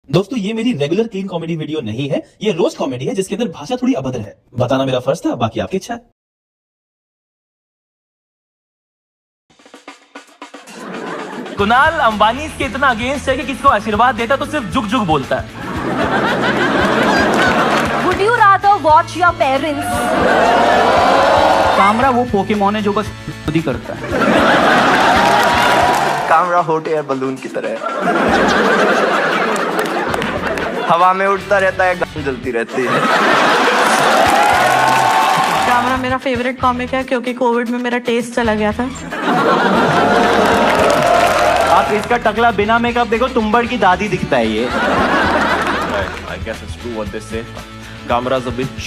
दोस्तों ये मेरी रेगुलर क्लीन कॉमेडी वीडियो नहीं है, ये रोस्ट कॉमेडी है जिसके अंदर भाषा थोड़ी अभद्र है। बताना मेरा फर्ज था, बाकी आपकी इच्छा है। कुणाल अंबानी इसके इतना अगेंस्ट है कि किसी को आशीर्वाद देता तो सिर्फ जुग जुग बोलता है। Would you rather watch your parents? Kamra वो पोकेमॉन है जो बस खुद ही करता है। कामरा हॉट एयर बलून की तरह है, हवा में उड़ता रहता है, गन जलती रहती है। कामरा मेरा फेवरेट कॉमिक है क्योंकि कोविड में मेरा टेस्ट चला गया था। आप इसका टकला बिना मेकअप देखो, तुम्बड़ की दादी दिखता है ये। I guess it's true what they say. Kamra's a bitch.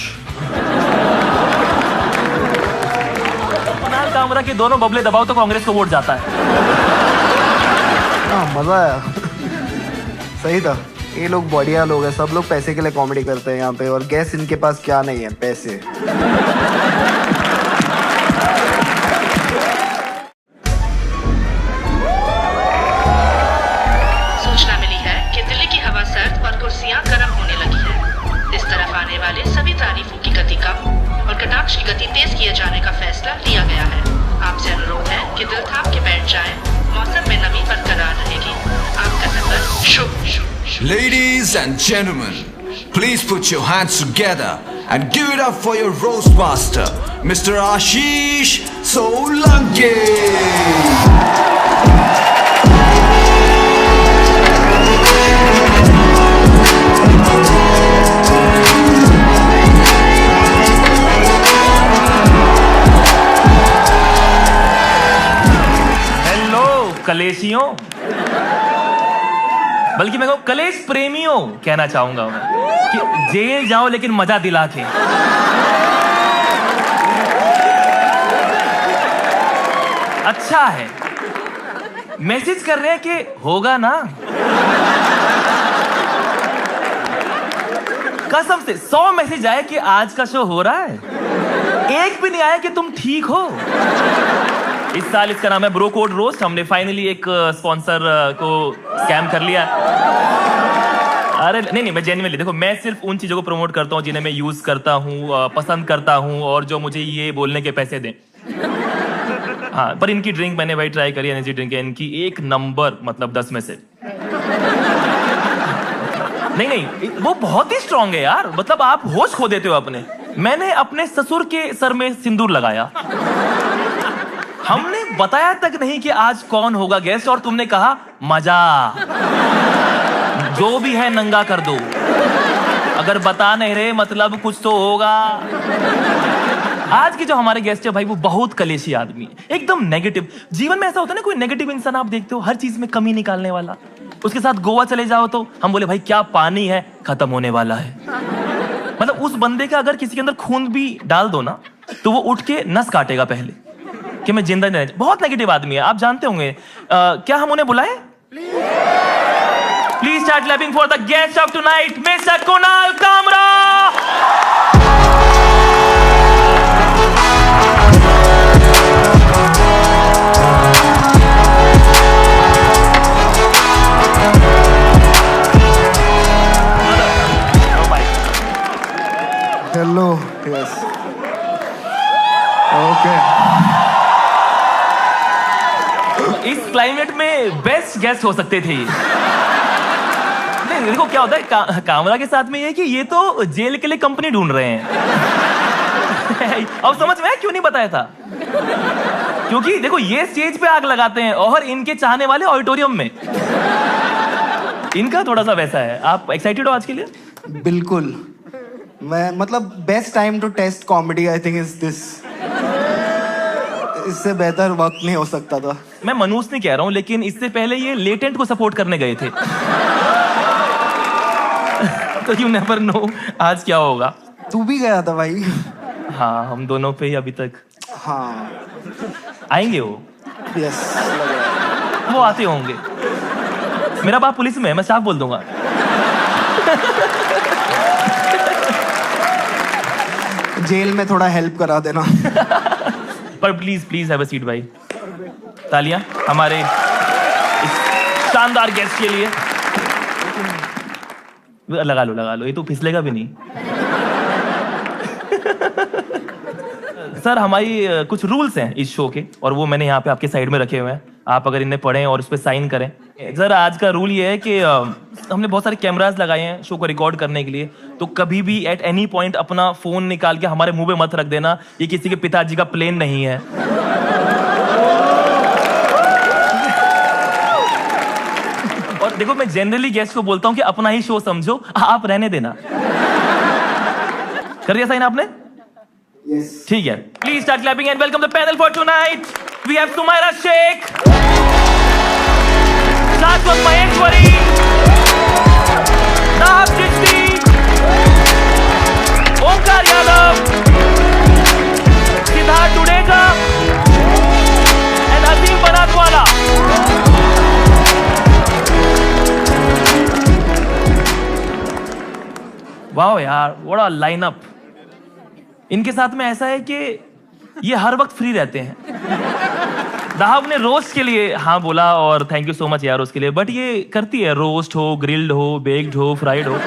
Kunal Kamra के दोनों बबले दबाओ तो कांग्रेस को वोट जाता है। हाँ, मजा आया। सही था। ये लोग बढ़िया लोग हैं, सब लोग पैसे के लिए कॉमेडी करते हैं यहाँ पे, और गैस इनके पास क्या नहीं है, पैसे। सूचना मिली है कि दिल्ली की हवा सर्द और कुर्सियां गर्म होने लगी है। इस तरफ आने वाले सभी तारीफों की गति कम और कटाक्ष की गति तेज किए जाने का फैसला लिया गया है। आपसे अनुरोध है कि दिल थाम के बैठ जाएं। मौसम में नमी बरकरार रहेगी। आपका सफर शुभ। Ladies and gentlemen, please put your hands together and give it up for your roast master, Mr. Ashish Solanki. Hello कलेशियों, बल्कि मैं कहूँ कलेश प्रेमियों कहना चाहूंगा मैं कि जेल जाओ लेकिन मजा दिला के। अच्छा है, मैसेज कर रहे हैं कि होगा ना। कसम से 100 मैसेज आए कि आज का शो हो रहा है, एक भी नहीं आया कि तुम ठीक हो। इस साल इसका नाम है ब्रो कोड रोस्ट। हमने फाइनली एक स्पॉन्सर को स्कैम कर लिया। अरे नहीं, मैं जेन्युइनली देखो, मैं सिर्फ उन चीजों को प्रमोट करता हूँ जिन्हें मैं यूज करता हूँ, पसंद करता हूँ, और जो मुझे ये बोलने के पैसे दें। हाँ, पर इनकी ड्रिंक मैंने भाई ट्राई करी, एनर्जी ड्रिंक है इनकी, एक नंबर, मतलब 10 में से। नहीं, वो बहुत ही स्ट्रांग है यार, मतलब आप होश खो देते हो अपने। मैंने अपने ससुर के सर में सिंदूर लगाया, हमने बताया तक नहीं कि आज कौन होगा गेस्ट, और तुमने कहा मजा, जो भी है नंगा कर दो। अगर बता नहीं रहे मतलब कुछ तो होगा। आज की जो हमारे गेस्ट है भाई, वो बहुत कलेशी आदमी है, एकदम नेगेटिव। जीवन में ऐसा होता है ना, कोई नेगेटिव इंसान आप देखते हो हर चीज में कमी निकालने वाला, उसके साथ गोवा चले जाओ तो हम बोले भाई क्या पानी है, खत्म होने वाला है। मतलब उस बंदे का अगर किसी के अंदर खून भी डाल दो ना, तो वो उठ के नस काटेगा पहले कि मैं जिंदा नहीं। बहुत नेगेटिव आदमी है, आप जानते होंगे। क्या हम उन्हें बुलाएं? Please start clapping for the guest of tonight, mister Kunal Kamra. Hello, yes, okay. इस क्लाइमेट में बेस्ट गेस्ट हो सकते थे ये। नहीं देखो क्या होता है, कामरा के साथ में ये कि ये तो जेल के लिए कंपनी ढूंढ रहे हैं। अब समझ में क्यों नहीं बताया था? क्योंकि देखो ये स्टेज पे आग लगाते हैं और इनके चाहने वाले ऑडिटोरियम में। इनका थोड़ा सा वैसा है। आप एक्साइटेड हो आज के लिए? बिल्कुल। मैं मतलब best time to test comedy I think is this. इससे बेहतर वक्त नहीं हो सकता था। मैं मनूस नहीं कह रहा हूं, लेकिन इससे पहले ये लेटेंट को सपोर्ट करने गए थे। तो यू नेवर नो आज क्या होगा। तू भी गया था भाई? हाँ, हम दोनों पे ही अभी तक। हाँ, आएंगे वो। यस, वो आते होंगे। मेरा बाप पुलिस में है, मैं साफ बोल दूंगा। जेल में थोड़ा हेल्प करा देना। पर प्लीज हैव अ सीट भाई। तालियां हमारे इस शानदार गेस्ट के लिए। लगा लो, ये तो फिसलेगा भी नहीं। सर हमारी कुछ रूल्स हैं इस शो के, और वो मैंने यहाँ पे आपके साइड में रखे हुए हैं। आप अगर इन्हें पढ़ें और उस पर साइन करें। सर आज का रूल ये है कि हमने बहुत सारे कैमरास लगाए हैं शो को रिकॉर्ड करने के लिए, तो कभी भी एट एनी पॉइंट अपना फोन निकाल के हमारे मुंह पे मत रख देना। ये किसी के पिताजी का प्लेन नहीं है। और देखो मैं जनरली गेस्ट को बोलता हूँ कि अपना ही शो समझो, आप रहने देना। कर दिया साइन आपने? ठीक है, please start clapping and welcome the panel for tonight. We have Sumaira Shaikh, Shashwat Maheshwari, Nahab Chishti, Omkar Yadav, Siddharth Dudeja and Azeem Banatwala. Wow यार, व्हाट अ लाइनअप। इनके साथ में ऐसा है कि ये हर वक्त फ्री रहते हैं। दाहब ने रोस्ट के लिए हाँ बोला, और थैंक यू सो मच यार उसके लिए, बट ये करती है, रोस्ट हो, ग्रिल्ड हो, बेक्ड हो, फ्राइड हो।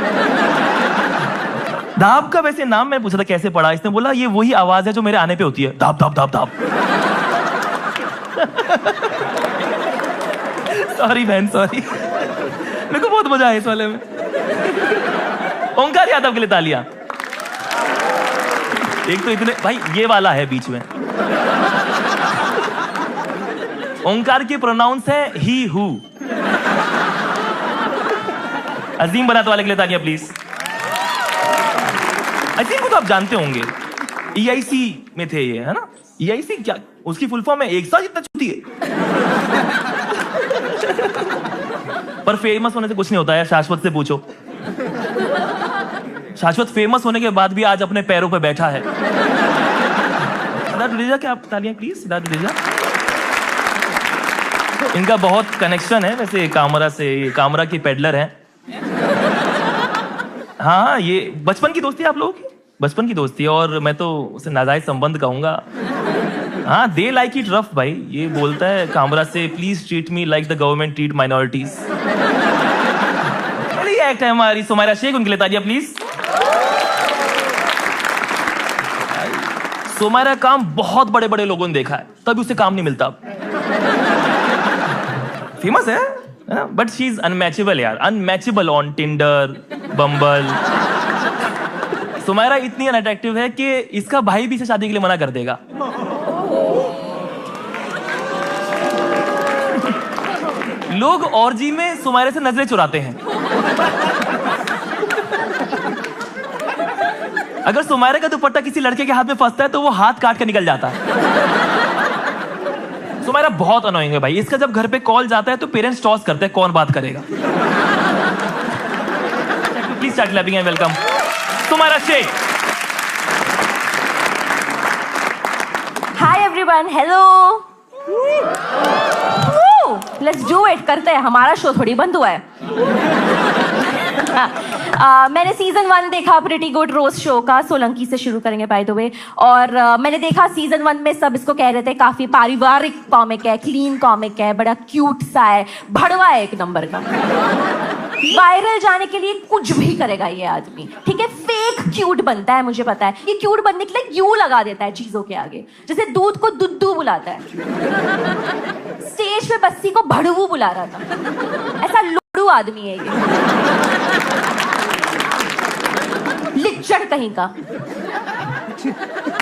दाहब का वैसे नाम मैं पूछा था कैसे पड़ा, इसने बोला ये वही आवाज है जो मेरे आने पे होती है, दाब दाब दाब दाब। सॉरी बहन, सॉरी, मेरे को बहुत मजा आया इस वाले में। ओंकार यादव के लिए तालियां। एक तो इतने भाई, ये वाला है बीच में। ओंकार के प्रोनाउंस है ही हु। अजीम बनात वाले के लिए तालियां प्लीज। अजीम को तो आप जानते होंगे, EIC में थे ये, है ना? EIC क्या, उसकी फुल फॉर्म है एक साथ जितना छूती है। पर फेमस होने से कुछ नहीं होता है, शाश्वत से पूछो। शाश्वत फेमस होने के बाद भी आज अपने पैरों पर बैठा है। सिद्धार्थ डुडेजा क्या, आप तालियां प्लीज। सिद्धार्थ डुडेजा, इनका बहुत कनेक्शन है वैसे कामरा से, ये कामरा की पेडलर हैं। हाँ, ये बचपन की दोस्ती है आप लोगों की, बचपन की दोस्ती है, और मैं तो उसे नाजायज संबंध कहूंगा। हाँ, दे लाइक इट रफ भाई। ये बोलता है कामरा से, please treat me like the government treat minorities. Act है हमारी सुमायरा शेख, उनके लिए तालियां प्लीज। सुमायरा काम बहुत बड़े बड़े लोगों ने देखा है, तभी उसे काम नहीं मिलता। फेमस है, बट शी इज अनमैचेबल यार, अनमैचेबल ऑन टिंडर, बम्बल। सुमायरा इतनी अनअट्रैक्टिव है कि इसका भाई भी इसे शादी के लिए मना कर देगा। लोग ऑर्जी में सुमायरा से नजरें चुराते हैं। अगर सुमायरा का दुपट्टा किसी लड़के के हाथ में फंसता है तो वो हाथ काट के निकल जाता है। सुमायरा बहुत अनोइंग है भाई। इसका जब घर पे कॉल जाता है तो पेरेंट्स टॉस करते हैं कौन बात करेगा। Please start clapping and welcome Sumaira Shaikh. Hi everyone, hello, let's do it, करते हैं। हमारा शो थोड़ी बंद हुआ है। मैंने सीजन 1 देखा प्रिटी गुड रोस्ट शो का, सोलंकी से शुरू करेंगे बाय द वे। और मैंने देखा सीजन 1 में सब इसको कह रहे थे काफी पारिवारिक कॉमिक है, क्लीन कॉमिक है, बड़ा क्यूट सा है, भड़वा है एक नंबर का। वायरल जाने के लिए कुछ भी करेगा ये आदमी, ठीक है? फेक क्यूट बनता है, मुझे पता है। ये क्यूट बनने के लिए यू लगा देता है चीजों के आगे, जैसे दूध को दुद्धू बुलाता है। स्टेज पे बस्सी को भड़वू बुला रहा था। ऐसा लोड़ू आदमी है ये, लिच्चड़ कहीं का।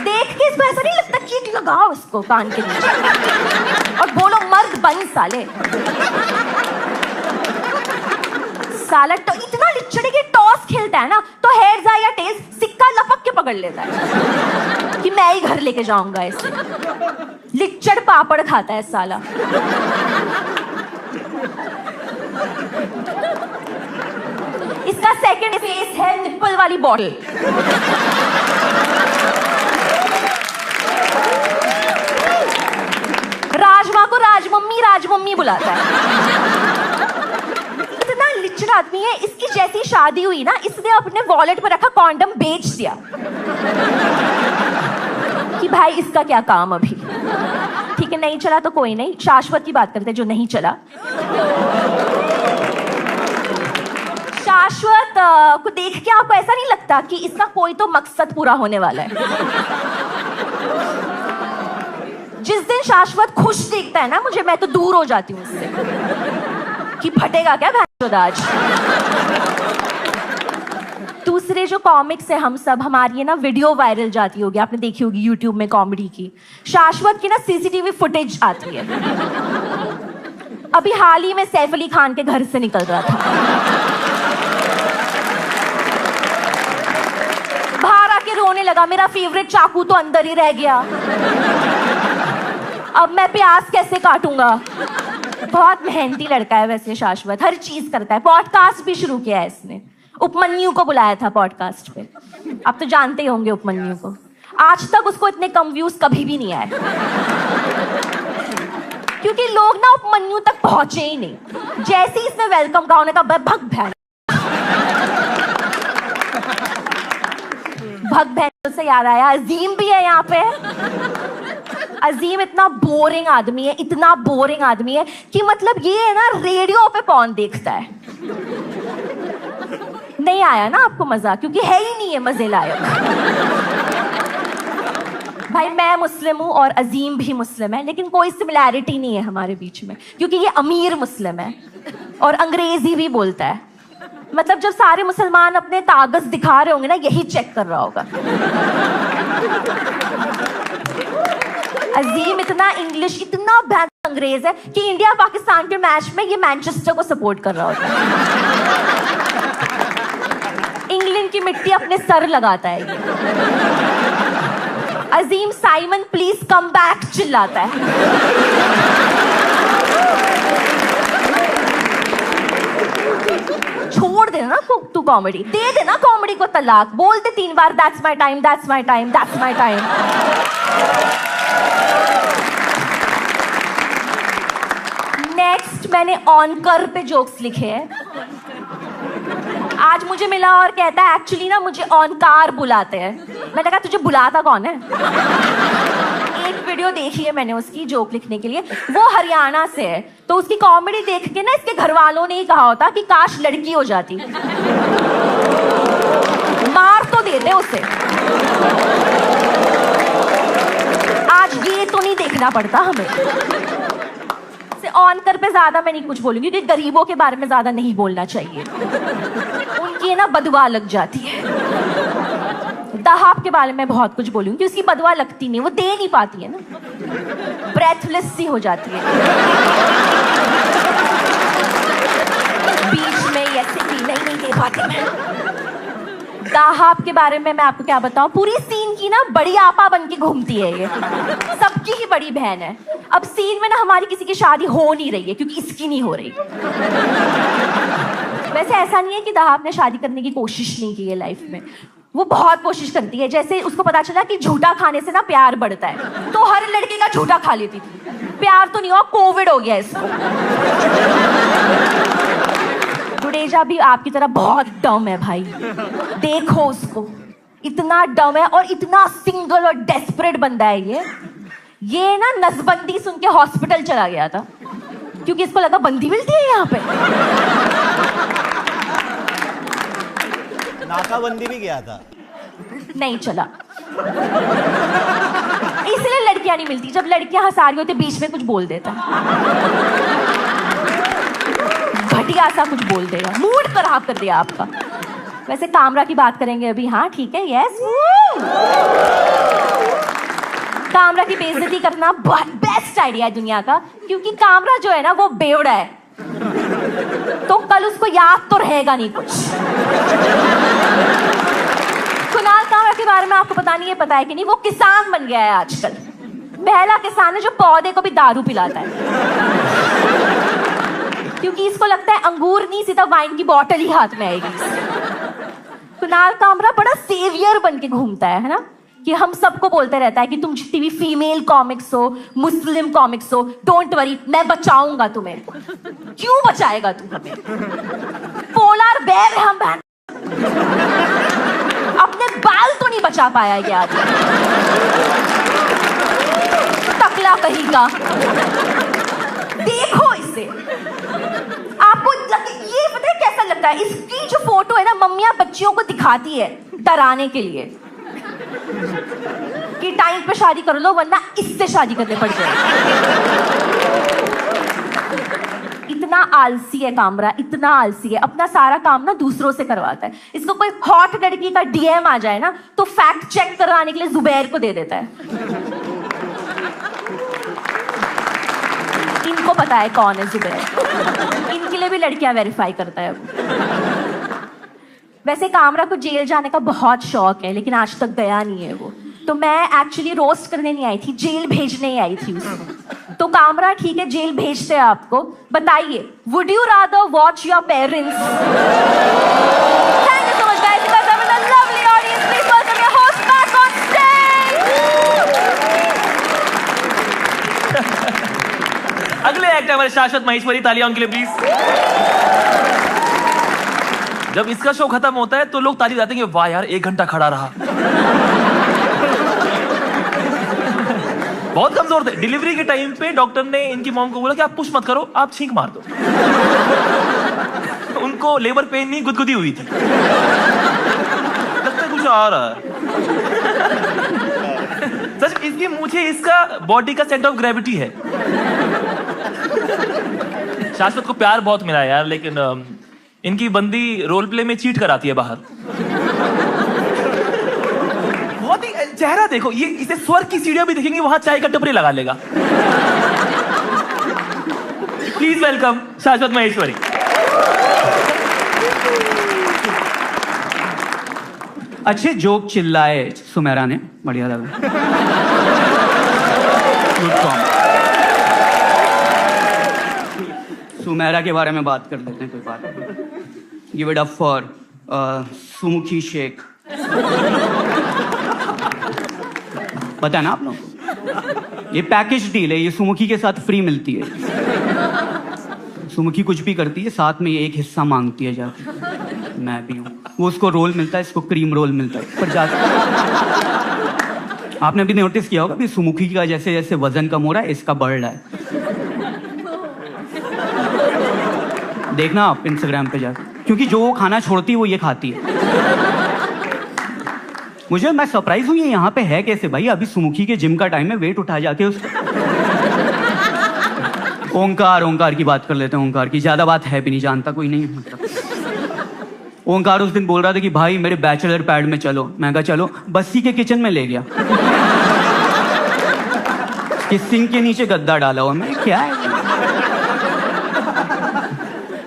देख के इसको ऐसा नहीं लगता कि लगाओ इसको कान के नीचे और बोलो मर्द बन साले। साला तो इतना लिच्चड़ के टॉस खेलता है ना, तो हेड्स या टेल्स सिक्का लपक के पकड़ लेता है कि मैं ही घर लेके जाऊंगा इसे। लिच्चड़ पापड़ खाता है साला। इसका सेकंड फेस है निप्पल वाली बॉटल। राजमा को राजमम्मी बुलाता है। इतना लिच्चड़ आदमी है। इसकी जैसी शादी हुई ना, इसने अपने वॉलेट पर रखा कॉन्डम बेच दिया कि भाई इसका क्या काम अभी। ठीक है, नहीं चला तो कोई नहीं, शाश्वत की बात करते हैं जो नहीं चला। शाश्वत को देख के आपको ऐसा नहीं लगता कि इसका कोई तो मकसद पूरा होने वाला है? जिस दिन शाश्वत खुश देखता है ना मुझे, मैं तो दूर हो जाती हूँ उससे कि फटेगा क्या भैंचोद आज। दूसरे जो कॉमिक्स है हम सब, हमारी है ना वीडियो वायरल जाती होगी, आपने देखी होगी यूट्यूब में कॉमेडी की। शाश्वत की ना सीसीटीवी फुटेज आती है। अभी हाल ही में सैफ अली खान के घर से निकल रहा था, बाहर आके रोने लगा, मेरा फेवरेट चाकू तो अंदर ही रह गया, अब मैं प्याज कैसे काटूंगा। बहुत मेहनती लड़का है वैसे शाश्वत, हर चीज करता है। पॉडकास्ट भी शुरू किया है इसने, उपमन्यु को बुलाया था पॉडकास्ट पे, आप तो जानते ही होंगे उपमन्यु को। आज तक उसको इतने कम व्यूज कभी भी नहीं आए, क्योंकि लोग ना उपमन्यु तक पहुंचे ही नहीं। जैसे ही इसने वेलकम कहा, उन्होंने कहा भग भैन से याद आया अजीम भी है यहाँ पे। अजीम इतना बोरिंग आदमी है, इतना बोरिंग आदमी है कि मतलब ये है ना रेडियो पे कौन देखता है। नहीं आया ना आपको मजा, क्योंकि है ही नहीं है मजे लायक। भाई मैं मुस्लिम हूं और अजीम भी मुस्लिम है, लेकिन कोई सिमिलैरिटी नहीं है हमारे बीच में, क्योंकि ये अमीर मुस्लिम है और अंग्रेजी भी बोलता है। मतलब जब सारे मुसलमान अपने कागज दिखा रहे होंगे ना, यही चेक कर रहा होगा। अजीम इतना इंग्लिश, इतना भैंस अंग्रेज है कि इंडिया पाकिस्तान के मैच में ये मैनचेस्टर को सपोर्ट कर रहा होता है। इंग्लैंड की मिट्टी अपने सर लगाता है ये। अजीम साइमन प्लीज कम बैक चिल्लाता है। छोड़ दे ना तू कॉमेडी, दे देना कॉमेडी को तलाक, बोल दे 3 बार that's my time, that's my time, that's my time. Next मैंने ऑनकर पे जोक्स लिखे हैं। आज मुझे मिला और कहता है एक्चुअली ना मुझे ऑनकार बुलाते हैं। मैंने कहा तुझे बुलाता कौन है? एक वीडियो देखी है मैंने उसकी जोक लिखने के लिए, वो हरियाणा से है। तो उसकी कॉमेडी देख के ना इसके घर वालों ने ही कहा होता कि काश लड़की हो जाती, मार तो देते उसे। आज ये तो नहीं देखना पड़ता हमें। ऑनकर पे ज्यादा मैं नहीं कुछ बोलूंगी, क्योंकि गरीबों के बारे में ज्यादा नहीं बोलना चाहिए, उनकी ना बदवा लग जाती है। दहाब के बारे में बहुत कुछ बोलूंगी, क्योंकि उसकी बदवा लगती नहीं, वो दे नहीं पाती है ना, ब्रेथलेस सी हो जाती है बीच में, ऐसे भी नहीं दे पाती मैं। दाहाब के बारे में मैं आपको क्या बताऊं, पूरी सीन की ना बड़ी आपा बन के घूमती है ये, सबकी ही बड़ी बहन है। अब सीन में ना हमारी किसी की शादी हो नहीं रही है, क्योंकि इसकी नहीं हो रही। वैसे ऐसा नहीं है कि दाहाब ने शादी करने की कोशिश नहीं की है लाइफ में, वो बहुत कोशिश करती है। जैसे उसको पता चला कि झूठा खाने से ना प्यार बढ़ता है, तो हर लड़के का झूठा खा लेती थी। प्यार तो नहीं हुआ, कोविड हो गया इसको। जुडेजा भी आपकी तरह बहुत डम है भाई, देखो उसको, इतना डम है और इतना सिंगल और डेस्परेट बंदा है ये ना नसबंदी सुन के हॉस्पिटल चला गया था, क्योंकि इसको लगा बंदी मिलती है यहाँ पे। नाकाबंदी भी गया था, नहीं चला, इसलिए लड़कियां नहीं मिलती। जब लड़कियां हंसा रही होती बीच में कुछ बोल देता, घटिया सा कुछ बोल देगा, मूड खराब कर दिया आपका। वैसे कामरा की बात करेंगे अभी, हाँ ठीक है, यस। कामरा की बेइज्जती करना बेस्ट आइडिया है दुनिया का, क्योंकि कामरा जो है ना वो बेवड़ा है, तो कल उसको याद तो रहेगा नहीं कुछ। कुणाल कामरा के बारे में आपको पता नहीं है, पता है कि नहीं, वो किसान बन गया है आजकल। पहला किसान है जो पौधे को भी दारू पिलाता है, क्योंकि इसको लगता है अंगूर नहीं सीधा वाइन की बोतल ही हाथ में आएगी। कुणाल कामरा बड़ा सेवियर बन के घूमता है ना, कि हम सबको बोलते रहता है कि तुम जितनी भी फीमेल कॉमिक्स हो, मुस्लिम कॉमिक्स हो, डोंट वरी, मैं बचाऊंगा तुम्हें। क्यों बचाएगा तू हमें? पोलार बेयर है हम, अपने बाल तो नहीं बचा पाया ये आदमी, टकला कहीं का। देखो इसे, आपको ये पता है कैसा लगता है? करता है। इसकी जो फोटो है ना, मम्मियां बच्चियों को दिखाती है डराने के लिए कि टाइम पे शादी कर लो वरना इससे शादी करने पड़ जाए। इतना आलसी है कामरा, इतना आलसी है, अपना सारा काम ना दूसरों से करवाता है। इसको कोई हॉट लड़की का डीएम आ जाए ना तो फैक्ट चेक कराने के लिए जुबैर को दे देता है। इनको पता है कौन है जुबैर, इनके लिए भी लड़कियां वेरीफाई करता है वो। वैसे कामरा को जेल जाने का बहुत शौक है लेकिन आज तक गया नहीं है वो। तो मैं एक्चुअली रोस्ट करने नहीं आई थी, जेल भेजने ही आई थी उसको। तो कामरा ठीक है, जेल भेजते हैं आपको, बताइए would you rather watch your parents? Thank you so much guys, you guys have a lovely audience. Please welcome your host back on stage. अगले एक्टर हमारे शाश्वत महेश्वरी, तालियां उनके लिए प्लीज। जब इसका शो खत्म होता है तो लोग ताली बजाते हैं कि वाह यार 1 घंटा खड़ा रहा। बहुत कमजोर थे। डिलीवरी के टाइम पे डॉक्टर ने इनकी मॉम को बोला कि आप पुश मत करो, आप छींक मार दो। उनको लेबर पेन नहीं, गुदगुदी हुई थी। लगता है कुछ आ रहा है। सच इसकी मुझे इसका बॉडी का सेंटर ऑफ ग्रेविटी है। शाश्वत को प्यार बहुत मिला है यार, लेकिन इनकी बंदी रोल प्ले में चीट कराती है बाहर। बहुत ही चेहरा देखो, ये इसे स्वर्ग की सीढ़ियां भी दिखेंगी, वहां चाय का टपरी लगा लेगा। प्लीज वेलकम शाश्वत महेश्वरी। अच्छे जोक चिल्लाए सुमेरा ने, बढ़िया लगा। Good com. सुमेरा के बारे में बात कर लेते हैं, कोई बात नहीं। Give it up for Sumukhi Shaikh. पता है ना आप लोगों को, ये पैकेज डील है, ये सुमुखी के साथ फ्री मिलती है। सुमुखी कुछ भी करती है, साथ में ये एक हिस्सा मांगती है जाके। मैं भी हूँ, वो उसको रोल मिलता है, इसको क्रीम रोल मिलता है। पर जाके आपने भी नोटिस किया होगा कि सुमुखी का जैसे जैसे वजन कम हो रहा है, इसका बढ़ रहा है। देखना आप इंस्टाग्राम पे जाकर, क्योंकि जो वो खाना छोड़ती है वो ये खाती है। मैं सरप्राइज हूँ ये यहाँ पे है कैसे भाई। अभी सुमुखी के जिम का टाइम है, वेट उठा जाके उसका। ओंकार की बात कर लेते हैं। ओंकार की ज्यादा बात है भी नहीं, जानता कोई नहीं मतलब। ओंकार उस दिन बोल रहा था कि भाई मेरे बैचलर पैड में चलो। मैं कहा चलो, बस्सी के किचन में ले गया। कि सिंक के नीचे गद्दा डाला हुआ। मैं क्या है,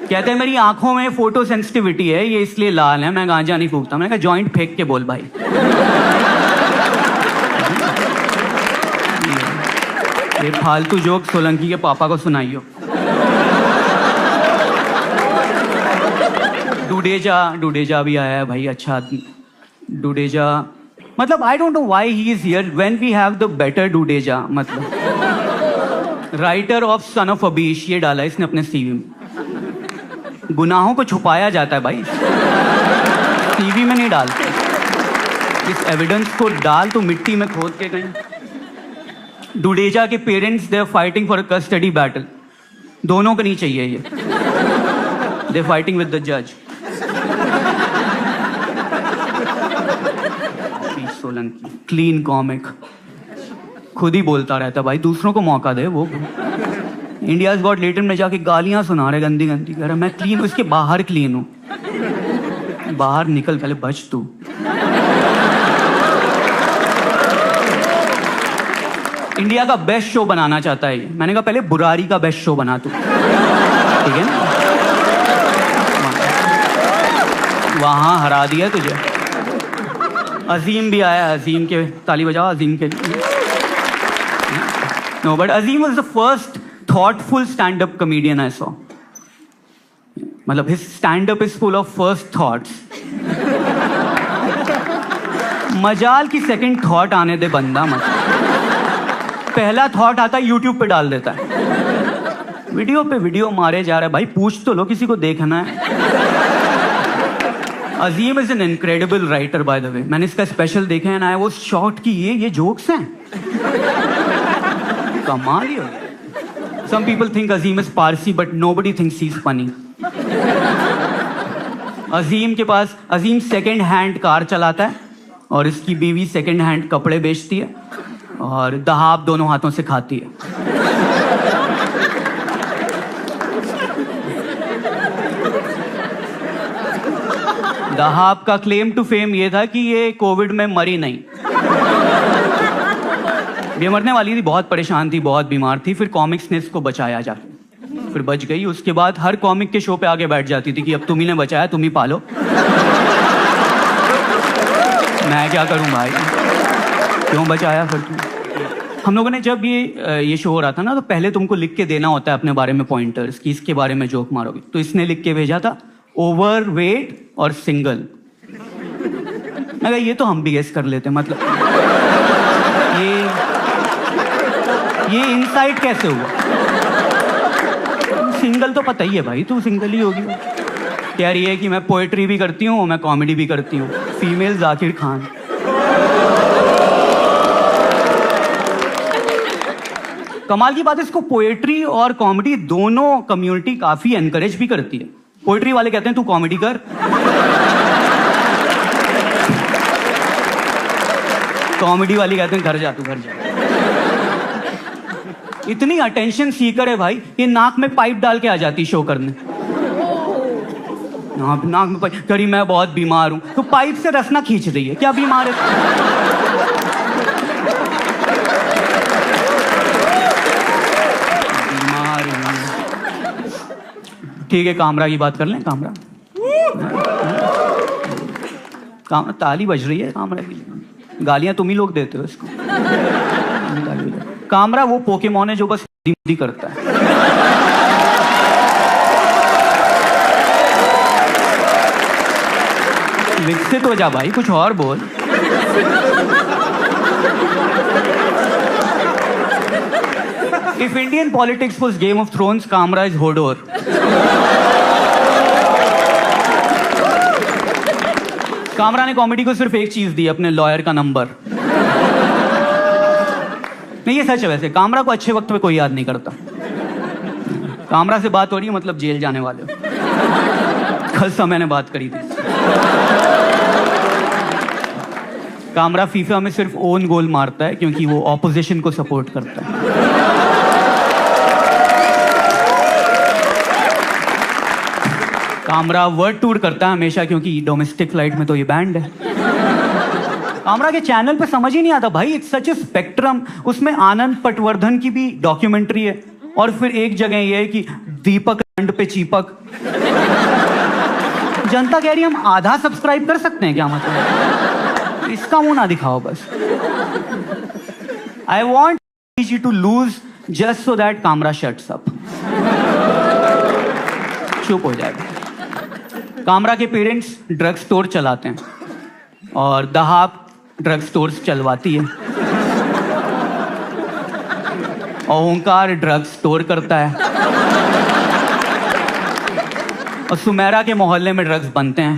कहते हैं मेरी आंखों में फोटो सेंसिटिविटी है, ये इसलिए लाल है, मैं गांजा नहीं फूकता। मैंने कहा जॉइंट फेंक के बोल भाई। ये फालतू जोक सोलंकी के पापा को सुनाइयो। डुडेजा भी आया है भाई, अच्छा आदमी। डुडेजा मतलब I don't know why he is here when we have the better Dudeja. मतलब writer of son of Abish, ये डाला इसने अपने सीवी में। गुनाहों को छुपाया जाता है भाई, सीवी में नहीं डालते। इस एविडेंस को डाल तो मिट्टी में खोद के कहीं। डुडेजा के parents they are fighting for a custody battle. दोनों को नहीं चाहिए ये, दे फाइटिंग विद द जज। सोलंकी क्लीन कॉमिक, खुद ही बोलता रहता भाई, दूसरों को मौका दे। वो इंडियाज गॉट लेटेंट में जाके गालियां सुना रहे गंदी गंदी, कह रहा मैं क्लीन, उसके बाहर क्लीन हूं। बाहर निकल, पहले बच तू। इंडिया का बेस्ट शो बनाना चाहता है। मैंने कहा पहले बुरारी का बेस्ट शो बना तू, ठीक है ना। वहां हरा दिया तुझे। अजीम भी आया, अजीम के ताली बजाओ अजीम के लिए। No but Azeem was the first thoughtful stand-up comedian I saw. मतलब his stand-up is full of first thoughts. मजाल की सेकंड थॉट आने दे बंदा मत। पहला थॉट आता है YouTube पे डाल देता है। वीडियो पे वीडियो मारे जा रहा है भाई, पूछ तो लो, किसी को देखना है। Azeem is an incredible writer by the way. मैंने इसका स्पेशल देखा है ना, वो शॉर्ट की ये जोक्स हैं, कमाल ही हो गया। Some people think Azim is Parsi, but nobody thinks he's funny. अजीम के पास, अजीम सेकंड हैंड कार चलाता है और इसकी बीवी सेकंड हैंड कपड़े बेचती है और दहाब दोनों हाथों से खाती है। दहाब का क्लेम टू फेम ये था कि ये कोविड में मरी नहीं। ये मरने वाली थी, बहुत परेशान थी, बहुत बीमार थी, फिर कॉमिक्स ने इसको बचाया जाके, फिर बच गई। उसके बाद हर कॉमिक के शो पे आगे बैठ जाती थी कि अब तुम ही ने बचाया, तुम ही पालो। मैं क्या करूं भाई, क्यों बचाया फिर तुम? हम लोगों ने जब ये शो हो रहा था ना, तो पहले तुमको लिख के देना होता है अपने बारे में पॉइंटर्स कि इसके बारे में जोक मारोगे, तो इसने लिख के भेजा था ओवरवेट और सिंगल। मैं कहा ये तो हम भी गेस कर लेते, मतलब ये इनसाइट कैसे हुआ? सिंगल तो पता ही है भाई, तू सिंगल ही होगी। कह रही है कि मैं पोएट्री भी करती हूँ, मैं कॉमेडी भी करती हूँ, फीमेल जाकिर खान। कमाल की बात है, इसको पोएट्री और कॉमेडी दोनों कम्युनिटी काफी एनकरेज भी करती है। पोएट्री वाले कहते हैं तू कॉमेडी कर, कॉमेडी वाली कहते हैं घर जा, तू घर जा। इतनी अटेंशन सीकर है भाई, ये नाक में पाइप डाल के आ जाती शो करने। नाक में पाइप करी, मैं बहुत बीमार हूं, तो पाइप से रसना खींच रही है, क्या बीमार है? बीमार हूं। ठीक है, कामरा की बात कर लें। कामरा ताली बज रही है कामरा की, गालियां तुम ही लोग देते हो इसको। कामरा वो पोकेमॉन है जो बस हिंदी करता है। विकसित हो जा भाई, कुछ और बोल। If Indian politics was game of thrones, Kamra is Hodor. Kamra ने कॉमेडी को सिर्फ एक चीज दी, अपने लॉयर का नंबर। नहीं, ये सच है वैसे, कामरा को अच्छे वक्त में कोई याद नहीं करता। कामरा से बात हो रही है मतलब जेल जाने वाले हो। कल समय ने बात करी थी। कामरा फीफा में सिर्फ ओन गोल मारता है क्योंकि वो ऑपोजिशन को सपोर्ट करता है। कामरा वर्ल्ड टूर करता है हमेशा क्योंकि डोमेस्टिक फ्लाइट में तो ये बैंड है। कामरा के चैनल पे समझ ही नहीं आता भाई, इट्स सच ए स्पेक्ट्रम। उसमें आनंद पटवर्धन की भी डॉक्यूमेंट्री है और फिर एक जगह ये है कि दीपक रंड पे चीपक। जनता कह रही हम आधा सब्सक्राइब कर सकते हैं क्या? मतलब इसका मुंह ना दिखाओ बस। I want you to lose just so that Kamra shuts up. चुप हो जाएगा। कामरा के पेरेंट्स ड्रग स्टोर चलाते हैं और दहाब ड्रग स्टोर्स चलवाती है और ओंकार ड्रग स्टोर करता है और सुमेरा के मोहल्ले में ड्रग्स बनते हैं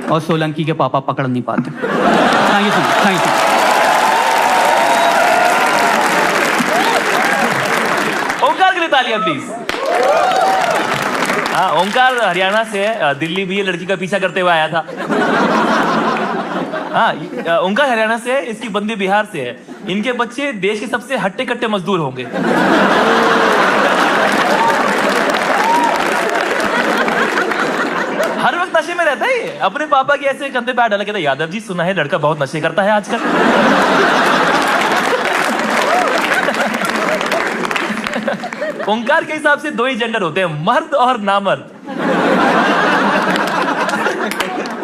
और सोलंकी के पापा पकड़ नहीं पाते। Thank you, thank you. Omkar के लिए तालियां प्लीज। हाँ, ओंकार हरियाणा से है, दिल्ली भी ये लड़की का पीछा करते हुए आया था। हाँ, ओंकार हरियाणा से है, इसकी बंदी बिहार से है। इनके बच्चे देश के सबसे हट्टे कट्टे मजदूर होंगे। हर वक्त नशे में रहता है ये। अपने पापा के ऐसे कंधे पे हाथ डाला, कहता है यादव जी सुना है लड़का बहुत नशे करता है आजकल। ओंकार के हिसाब से दो ही जेंडर होते हैं, मर्द और नामर्द।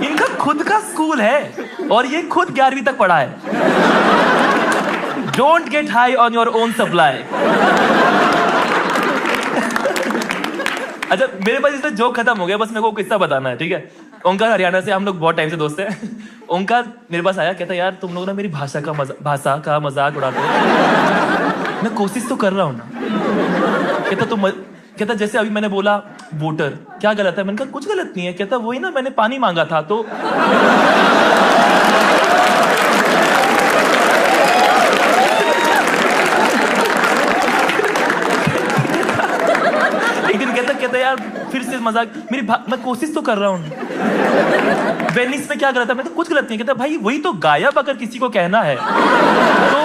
इनका खुद का स्कूल है और ये खुद 11वीं तक पढ़ा है। Don't get high on your own supply. अच्छा, मेरे पास इसमें जोक खत्म हो गया, बस मेरे को किस्सा बताना है, ठीक है? ओंकार हरियाणा से, हम लोग बहुत टाइम से दोस्त हैं। ओंकार मेरे पास आया, कहता यार तुम लोग ना मेरी भाषा का मजाक उड़ाते हो। मैं कोशिश तो कर रहा हूँ ना। कहता जैसे अभी मैंने बोला वोटर, क्या गलत है? मैंने कहा कुछ गलत नहीं है। कहता वही ना, मैंने पानी मांगा था तो। एक दिन कहता यार फिर से मजाक मैं कोशिश तो कर रहा हूँ। वेनिस में क्या गलत है? मैं तो कुछ गलत नहीं कहता भाई, वही तो गायब अगर किसी को कहना है तो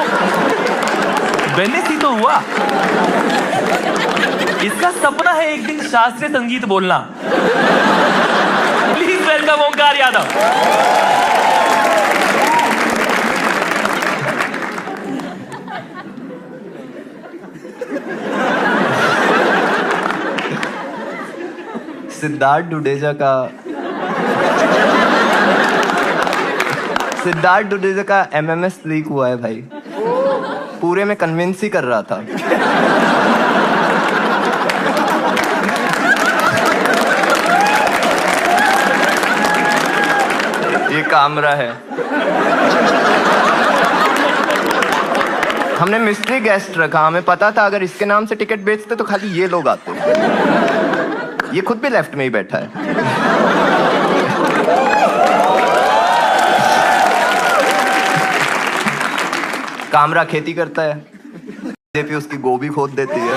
वेनिस ही तो हुआ। इसका सपना है एक दिन शास्त्रीय संगीत बोलना। प्लीज वेलकम ओंकार यादव। सिद्धार्थ डुडेजा का MMS लीक हुआ है भाई। पूरे में कन्विंस ही कर रहा था। ये कामरा है। हमने मिस्ट्री गेस्ट रखा, हमें पता था अगर इसके नाम से टिकट बेचते तो खाली ये लोग आते। ये खुद भी लेफ्ट में ही बैठा है। कामरा खेती करता है, बीजेपी उसकी गोभी खोद देती है।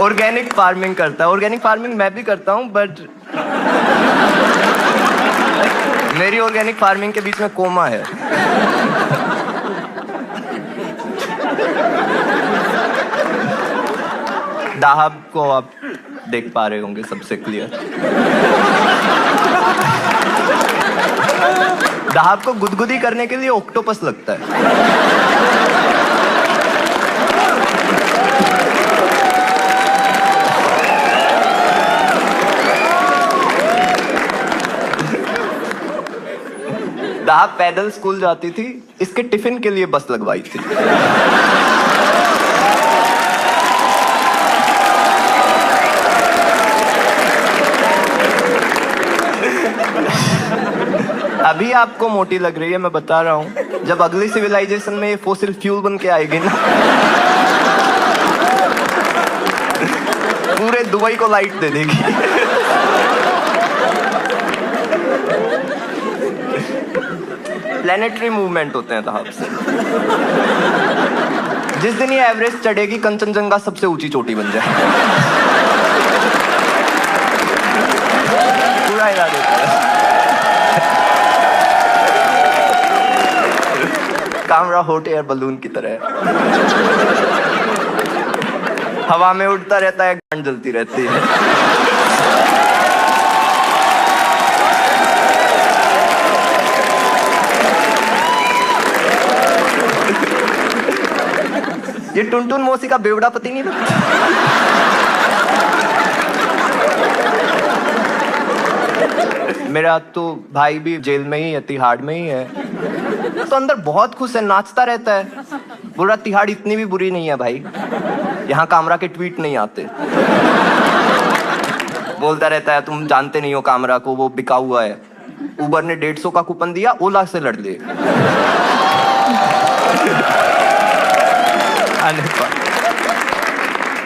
ऑर्गेनिक फार्मिंग करता है। ऑर्गेनिक फार्मिंग मैं भी करता हूं, बट मेरी ऑर्गेनिक फार्मिंग के बीच में कोमा है। दाहब को आप देख पा रहे होंगे सबसे क्लियर। दाहब को गुदगुदी करने के लिए ऑक्टोपस लगता है। दाहब पैदल स्कूल जाती थी, इसके टिफिन के लिए बस लगवाई थी। अभी आपको मोटी लग रही है, मैं बता रहा हूं, जब अगली सिविलाइजेशन में ये फॉसिल फ्यूल बन के आएगी ना, पूरे दुबई को लाइट दे देगी। प्लैनेटरी मूवमेंट होते हैं दाहब से। जिस दिन ये एवरेस्ट चढ़ेगी, कंचनजंगा सबसे ऊंची चोटी बन जाए। पूरा हिला देता है। कामरा हॉट एयर बलून की तरह है। हवा में उड़ता रहता है, गांड जलती रहती है। ये टुनटुन मौसी का बेवड़ा पति नहीं लगता। मेरा तो भाई भी जेल में ही है, तिहाड़ में ही है, तो अंदर बहुत खुश है, नाचता रहता है। बोल रहा तिहाड़ इतनी भी बुरी नहीं है भाई, यहाँ कामरा के ट्वीट नहीं आते। बोलता रहता है तुम जानते नहीं हो कामरा को, वो बिका हुआ है। उबर ने 150 का कूपन दिया, ओला से लड़ ले।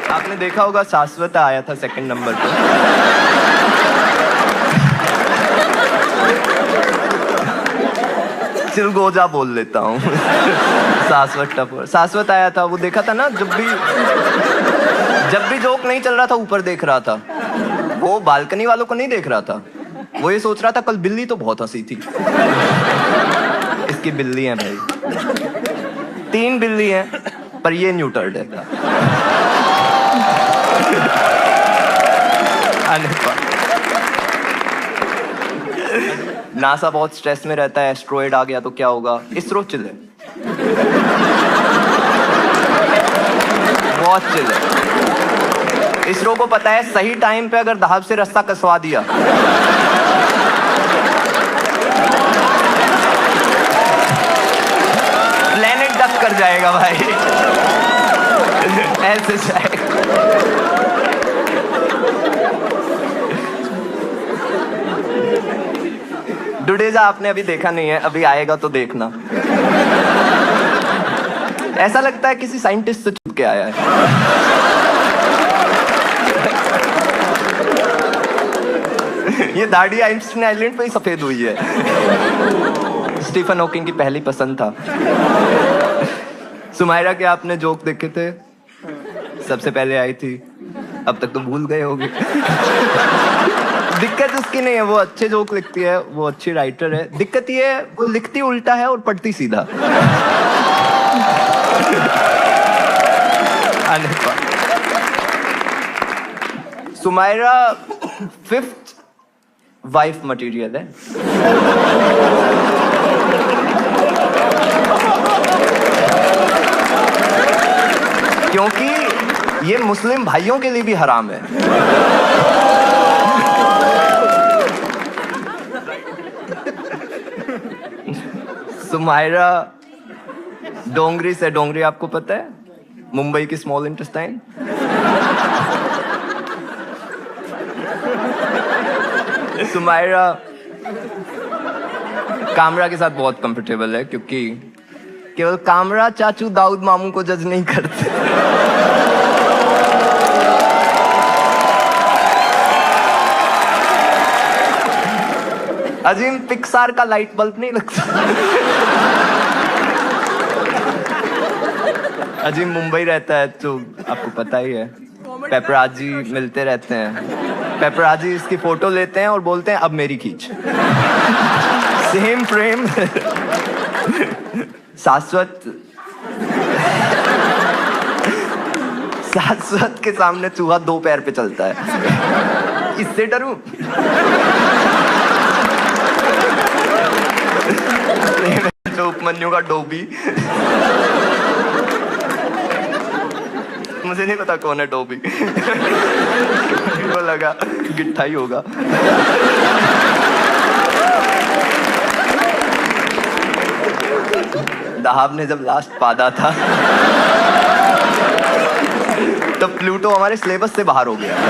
आपने देखा होगा शाश्वत आया था सेकंड नंबर पे। चिलगोजा बोल लेता हूँ। शाश्वत आया था, वो देखा था ना, जब भी जोक नहीं चल रहा था ऊपर देख रहा था। वो बालकनी वालों को नहीं देख रहा था, वो ये सोच रहा था कल बिल्ली तो बहुत हंसी थी। इसकी बिल्ली है भाई, 3 बिल्ली हैं, पर ये न्यूटर्ड है। नासा बहुत स्ट्रेस में रहता है, एस्ट्रॉयड आ गया तो क्या होगा। इसरो चिल है, बहुत चिल है। इसरो को पता है सही टाइम पे अगर दाहब से रास्ता कसवा दिया, प्लेनेट डक कर जाएगा भाई। ऐसे जाएगा। डुडेजा आपने अभी देखा नहीं है, अभी आएगा तो देखना। ऐसा लगता है किसी साइंटिस्ट से छुप के आया है। ये दाढ़ी आइंस्टीन आइलैंड पे ही सफेद हुई है। स्टीफन हॉकिंग की पहली पसंद था। सुमायरा के आपने जोक देखे थे, सबसे पहले आई थी, अब तक तो भूल गए होगे। दिक्कत उसकी नहीं है, वो अच्छे जोक लिखती है, वो अच्छी राइटर है। दिक्कत ये है वो लिखती उल्टा है और पढ़ती सीधा। सुमायरा 5th वाइफ मटेरियल है। क्योंकि ये मुस्लिम भाइयों के लिए भी हराम है। सुमायरा डोंगरी से, डोंगरी आपको पता है, मुंबई की स्मॉल इंटेस्टाइन। सुमायरा कामरा के साथ बहुत कंफर्टेबल है क्योंकि केवल कामरा चाचू दाऊद मामू को जज नहीं करते। अजीम पिक्सार का लाइट बल्ब नहीं लगता। अजीम मुंबई रहता है तो आपको पता ही है, पेपराजी मिलते रहते हैं। पेपराजी इसकी फोटो लेते हैं और बोलते हैं अब मेरी खींच। Same frame. शाश्वत के सामने चूहा 2 पैर पे चलता है। इससे डरूं? तो उपमन्यु का डोबी। मुझे नहीं पता कौन है डोबी। को लगा गिट्ठा ही होगा। दहाब ने जब लास्ट पादा था तो प्लूटो हमारे सिलेबस से बाहर हो गया था।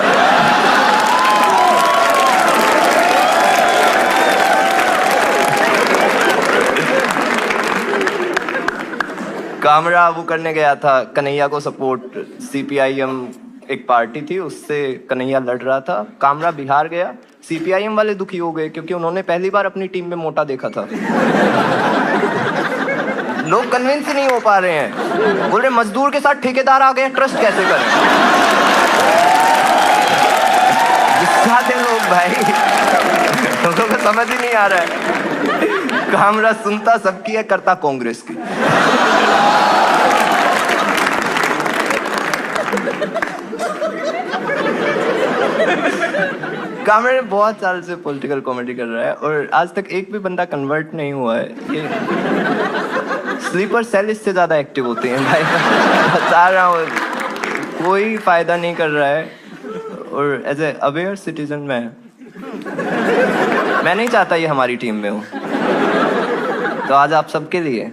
कामरा वो करने गया था कन्हैया को सपोर्ट। CPIM एक पार्टी थी, उससे कन्हैया लड़ रहा था। कामरा बिहार गया, CPIM वाले दुखी हो गए क्योंकि उन्होंने पहली बार अपनी टीम में मोटा देखा था। लोग कन्विंस ही नहीं हो पा रहे हैं, बोल रहे मजदूर के साथ ठेकेदार आ गए, ट्रस्ट कैसे करें। गुस्सा थे लोग भाई, लोगों को समझ ही नहीं आ रहा है। कामरा सुनता सबकी है, करता कांग्रेस की। कामरा बहुत साल से पॉलिटिकल कॉमेडी कर रहा है और आज तक एक भी बंदा कन्वर्ट नहीं हुआ है। ये स्लीपर सेल इससे ज्यादा एक्टिव होते हैं भाई। बता रहा हूँ, कोई फायदा नहीं कर रहा है। और एज ए अवेयर सिटीजन मैं नहीं चाहता ये हमारी टीम में हो, तो आज आप सबके लिए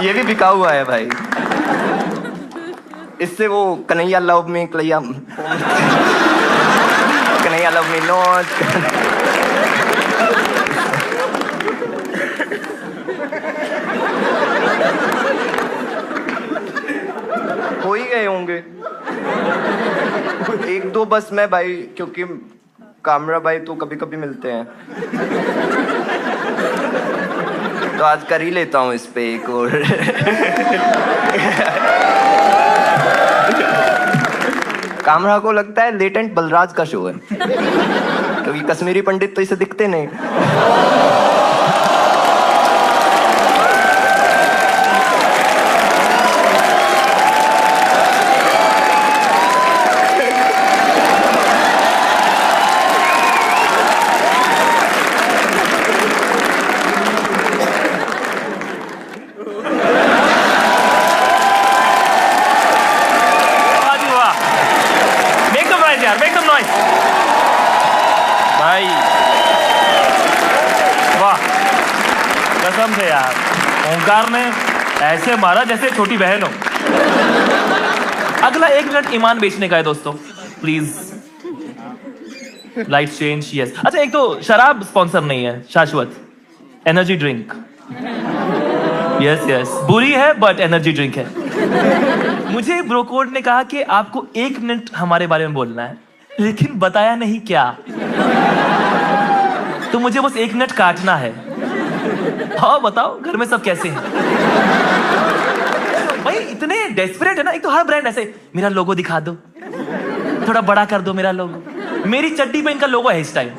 ये भी बिका हुआ है भाई। इससे वो कन्हैया लव में कन्हैया लव में नॉट। हो ही गए होंगे 1-2 बस में भाई, क्योंकि कामरा भाई तो कभी कभी मिलते हैं, तो आज कर ही लेता हूँ इस पे एक और। कामरा को लगता है लेटेंट बलराज का शो है, क्योंकि कश्मीरी पंडित तो इसे दिखते नहीं। Make some noise. भाई वाह, कसम से यार, ओंकार ने ऐसे मारा जैसे छोटी बहन हो। अगला 1 मिनट ईमान बेचने का है दोस्तों, प्लीज लाइट चेंज। यस, अच्छा एक तो शराब स्पॉन्सर नहीं है, शाश्वत एनर्जी ड्रिंक। यस बुरी है बट एनर्जी ड्रिंक है। मुझे ब्रोकोड ने कहा कि आपको 1 मिनट हमारे बारे में बोलना है, लेकिन बताया नहीं क्या। तो मुझे बस 1 मिनट काटना है। हाँ बताओ, घर में सब कैसे हैं? भाई इतने डेस्परेट है ना। एक तो हर ब्रांड ऐसे, मेरा लोगो दिखा दो, थोड़ा बड़ा कर दो मेरा लोगो, मेरी चड्डी पे इनका लोगो है इस टाइम।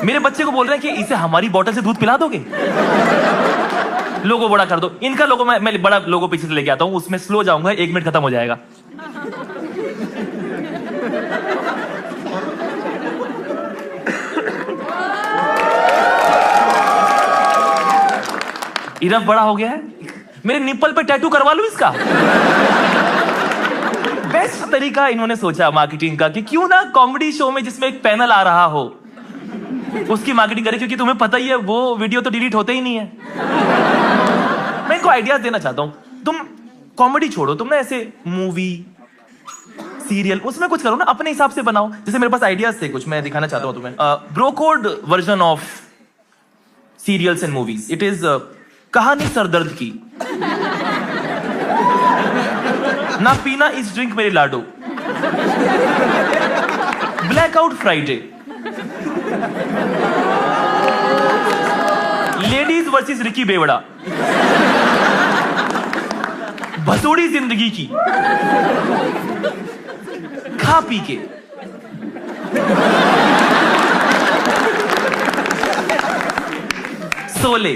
मेरे बच्चे को बोल रहे हैं कि इसे हमारी बोतल से दूध पिला दोगे, लोगो बड़ा कर दो। इनका लोगो मैं बड़ा लोगो पीछे से लेके आता हूं, उसमें स्लो जाऊंगा, 1 मिनट खत्म हो जाएगा। इरफ बड़ा हो गया है, मेरे निप्पल पे टैटू करवा लूं इसका। बेस्ट तरीका इन्होंने सोचा मार्केटिंग का कि क्यों ना कॉमेडी शो में जिसमें एक पैनल आ रहा हो उसकी मार्केटिंग करे, क्योंकि तुम्हें पता ही है वो वीडियो तो डिलीट होते ही नहीं है। मैं इनको आइडियाज देना चाहता हूं, तुम कॉमेडी छोड़ो, तुम ना ऐसे मूवी सीरियल उसमें कुछ करो ना, अपने हिसाब से बनाओ। जैसे मेरे पास आइडियाज थे कुछ, मैं दिखाना चाहता हूं तुम्हें। Bro code version of serials and movies. It is कहानी सरदर्द की। ना पीना इस ड्रिंक मेरे लाडो, blackout Friday, ladies versus Ricky बेवड़ा, भसोड़ी जिंदगी की, खा पी के, सोले,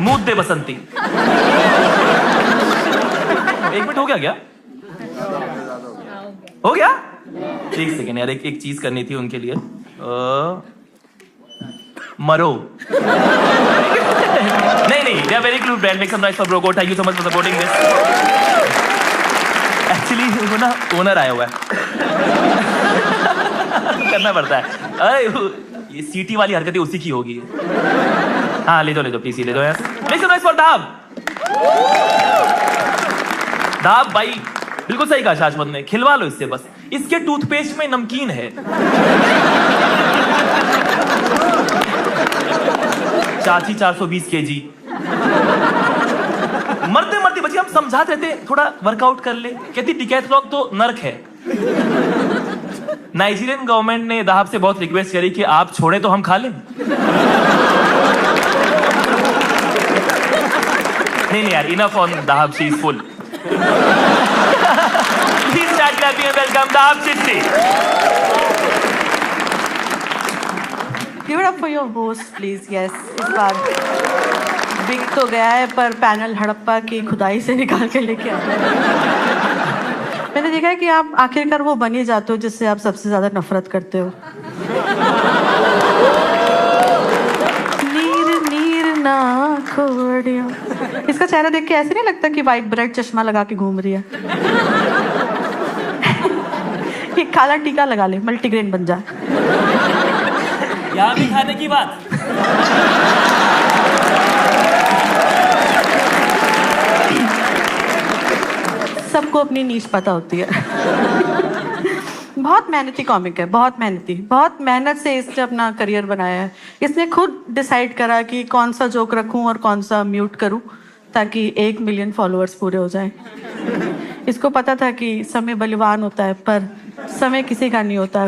मुद्दे बसंती। 1 मिनट हो गया? हो गया? 1 सेकेंड यार, एक चीज करनी थी उनके लिए। मरो। नहीं, they are very cute brand. Make some noise for Broco. Thank you so much for supporting this. Actually वो ना ओनर आया हुआ है। करना पड़ता है। अरे ये सीटी वाली हरकतें उसी की होगी। हाँ ले दो प्लीज, ले दो यार। Make some noise for दाब। दाब भाई बिल्कुल सही कहा शाश्वत ने, खिलवा लो इससे बस। इसके टूथपेस्ट में नमकीन है। चाची 420 kg। मरते बच्चे हम समझाते रहते, थोड़ा वर्कआउट कर ले। कहती डिकैथलॉन तो नर्क है। नाइजीरियन गवर्नमेंट ने दाहब से बहुत रिक्वेस्ट करी कि आप छोड़े तो हम खा लें। नहीं यार, इनफ ऑन दाहब, she is full. Please start clapping and welcome Dahab Chitti. Give it up for your host, please. Yes, इस बार बिक तो गया है, पर पैनल हड़प्पा की खुदाई से निकाल के लेके आए। मैंने देखा है कि आप आखिरकार वो बन ही जाते हो जिससे आप सबसे ज्यादा नफरत करते हो। नीर ना खोड़ियो। इसका चेहरा देख के ऐसे नहीं लगता कि वाइट ब्रेड चश्मा लगा के घूम रही है। एक काला टीका लगा ले, मल्टीग्रेन बन जाए। यहाँ भी खाने की बात। सबको अपनी नीश पता होती है। बहुत मेहनती कॉमिक है, बहुत मेहनत से इसने अपना करियर बनाया है। इसने खुद डिसाइड करा कि कौन सा जोक रखूं और कौन सा म्यूट करूं ताकि 1 मिलियन फॉलोअर्स पूरे हो जाएं। इसको पता था कि समय बलवान होता है, पर समय किसी का नहीं होता।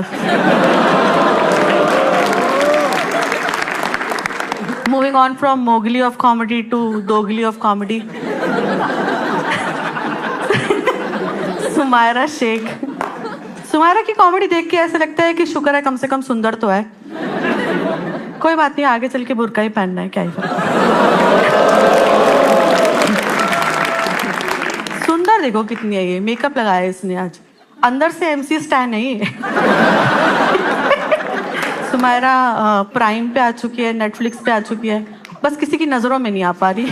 Moving on from Mowgli of comedy to दोगली ऑफ कॉमेडी। सुमायरा शेख। सुमायरा की कॉमेडी देख के ऐसा लगता है कि शुक्र है कम से कम सुंदर तो है। कोई बात नहीं, आगे चल के बुर्का ही पहनना है, क्या ही फर्क। सुंदर देखो कितनी है ये, मेकअप लगाया इसने आज, अंदर से एमसी स्टैन नहीं है। सुमायरा प्राइम पे आ चुकी है, नेटफ्लिक्स पे आ चुकी है, बस किसी की नजरों में नहीं आ पा रही।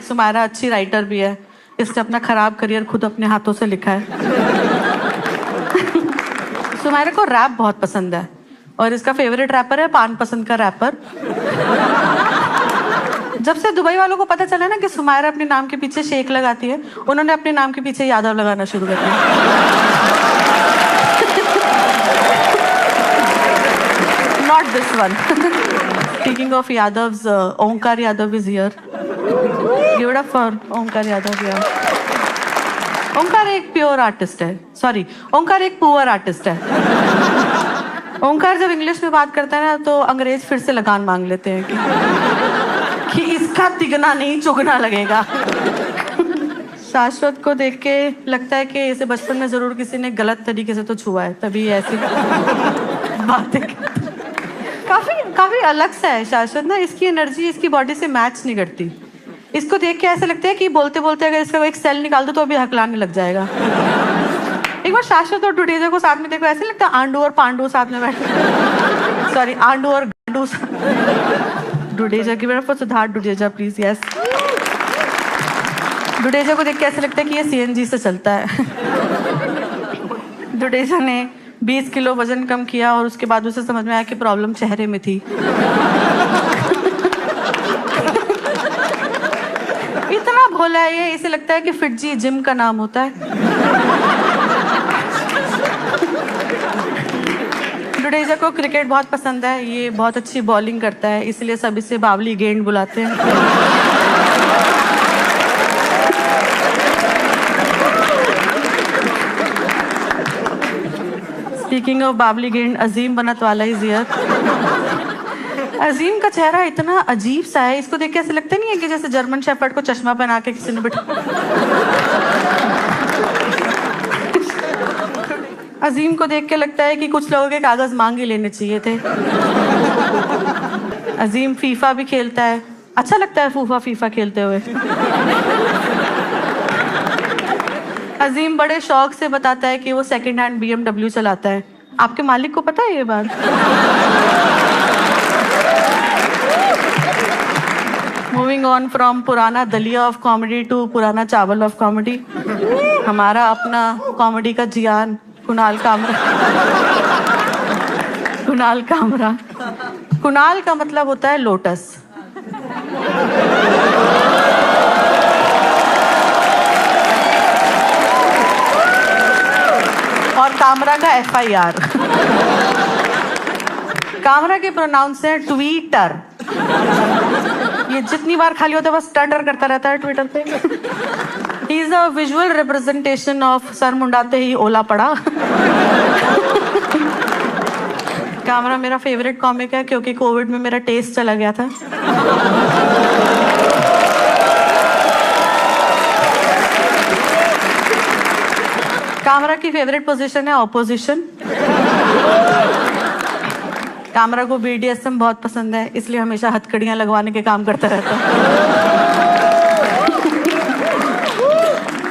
सुमायरा अच्छी राइटर भी है, इसने अपना खराब करियर खुद अपने हाथों से लिखा है। सुमायरा को रैप बहुत पसंद है और इसका फेवरेट रैपर है पान पसंद का रैपर। जब से दुबई वालों को पता चला ना कि सुमायरा अपने नाम के पीछे शेख लगाती है, उन्होंने अपने नाम के पीछे यादव लगाना शुरू कर दिया। love this one. Speaking of Yadavs, Omkar Yadav is here. Give it up for Omkar Yadav here. ओंकार एक प्योर आर्टिस्ट है, सॉरी ओंकार एक पुअर आर्टिस्ट है. ओंकार जब इंग्लिश में बात करता है ना तो अंग्रेज फिर से लगान मांग लेते हैं कि इसका तिगना नहीं चुगना लगेगा. शाश्वत को देख के लगता है कि इसे बचपन में जरूर किसी ने गलत तरीके से तो छुआ है, तभी ऐसी बातें. काफी अलग सा है शाश्वत ना. इसकी एनर्जी इसकी बॉडी से मैच नहीं करती. इसको देख के ऐसा लगता है कि बोलते बोलते अगर इसका एक सेल निकाल दो तो अभी हकलाने लग जाएगा. एक बार शाश्वत और डुडेजा को साथ में देखो, ऐसे लगता है आंडू और पांडू साथ में बैठे. सॉरी, आंडू और गांडू. डुडेजा की तरफ सिद्धार्थ डुडेजा प्लीज. यस, डुडेजा को देख के ऐसा लगता है कि ये सीएनजी से चलता है. डुडेजा ने 20 किलो वजन कम किया और उसके बाद उसे समझ में आया कि प्रॉब्लम चेहरे में थी. इतना भोला है ये, इसे लगता है कि फिट जी जिम का नाम होता है. डुडेजा को क्रिकेट बहुत पसंद है. ये बहुत अच्छी बॉलिंग करता है, इसलिए सब इसे बावली गेंद बुलाते हैं. स्पीकिंग ऑफ बावली गेंद, अजीम बनत वाला इज हियर. अजीम का चेहरा इतना अजीब सा है, इसको देख के ऐसे लगता नहीं है कि जैसे जर्मन शेफर्ड को चश्मा पहना के किसी ने बिठा. अजीम को देख के लगता है कि कुछ लोगों के कागज मांग ही लेने चाहिए थे. अजीम फीफा भी खेलता है, अच्छा लगता है फीफा खेलते हुए. अजीम बड़े शौक से बताता है कि वो सेकंड हैंड BMW चलाता है. आपके मालिक को पता है ये बात? मूविंग ऑन फ्रॉम पुराना दलिया ऑफ कॉमेडी टू पुराना चावल ऑफ कॉमेडी. हमारा अपना कॉमेडी का जियान कुणाल कामरा. कुणाल का मतलब होता है लोटस. और कामरा का FIR. कामरा के प्रोनाउंस है ट्वीटर. ये जितनी बार खाली होता है बस स्टटर करता रहता है ट्विटर पे. He is a visual representation of सर मुंडाते ही ओला पड़ा. कामरा मेरा फेवरेट कॉमिक है क्योंकि कोविड में मेरा टेस्ट चला गया था. कामरा की फेवरेट पोजीशन है ऑपोजिशन. कामरा को BDSM बहुत पसंद है, इसलिए हमेशा हथकड़ियां लगवाने के काम करता रहता है.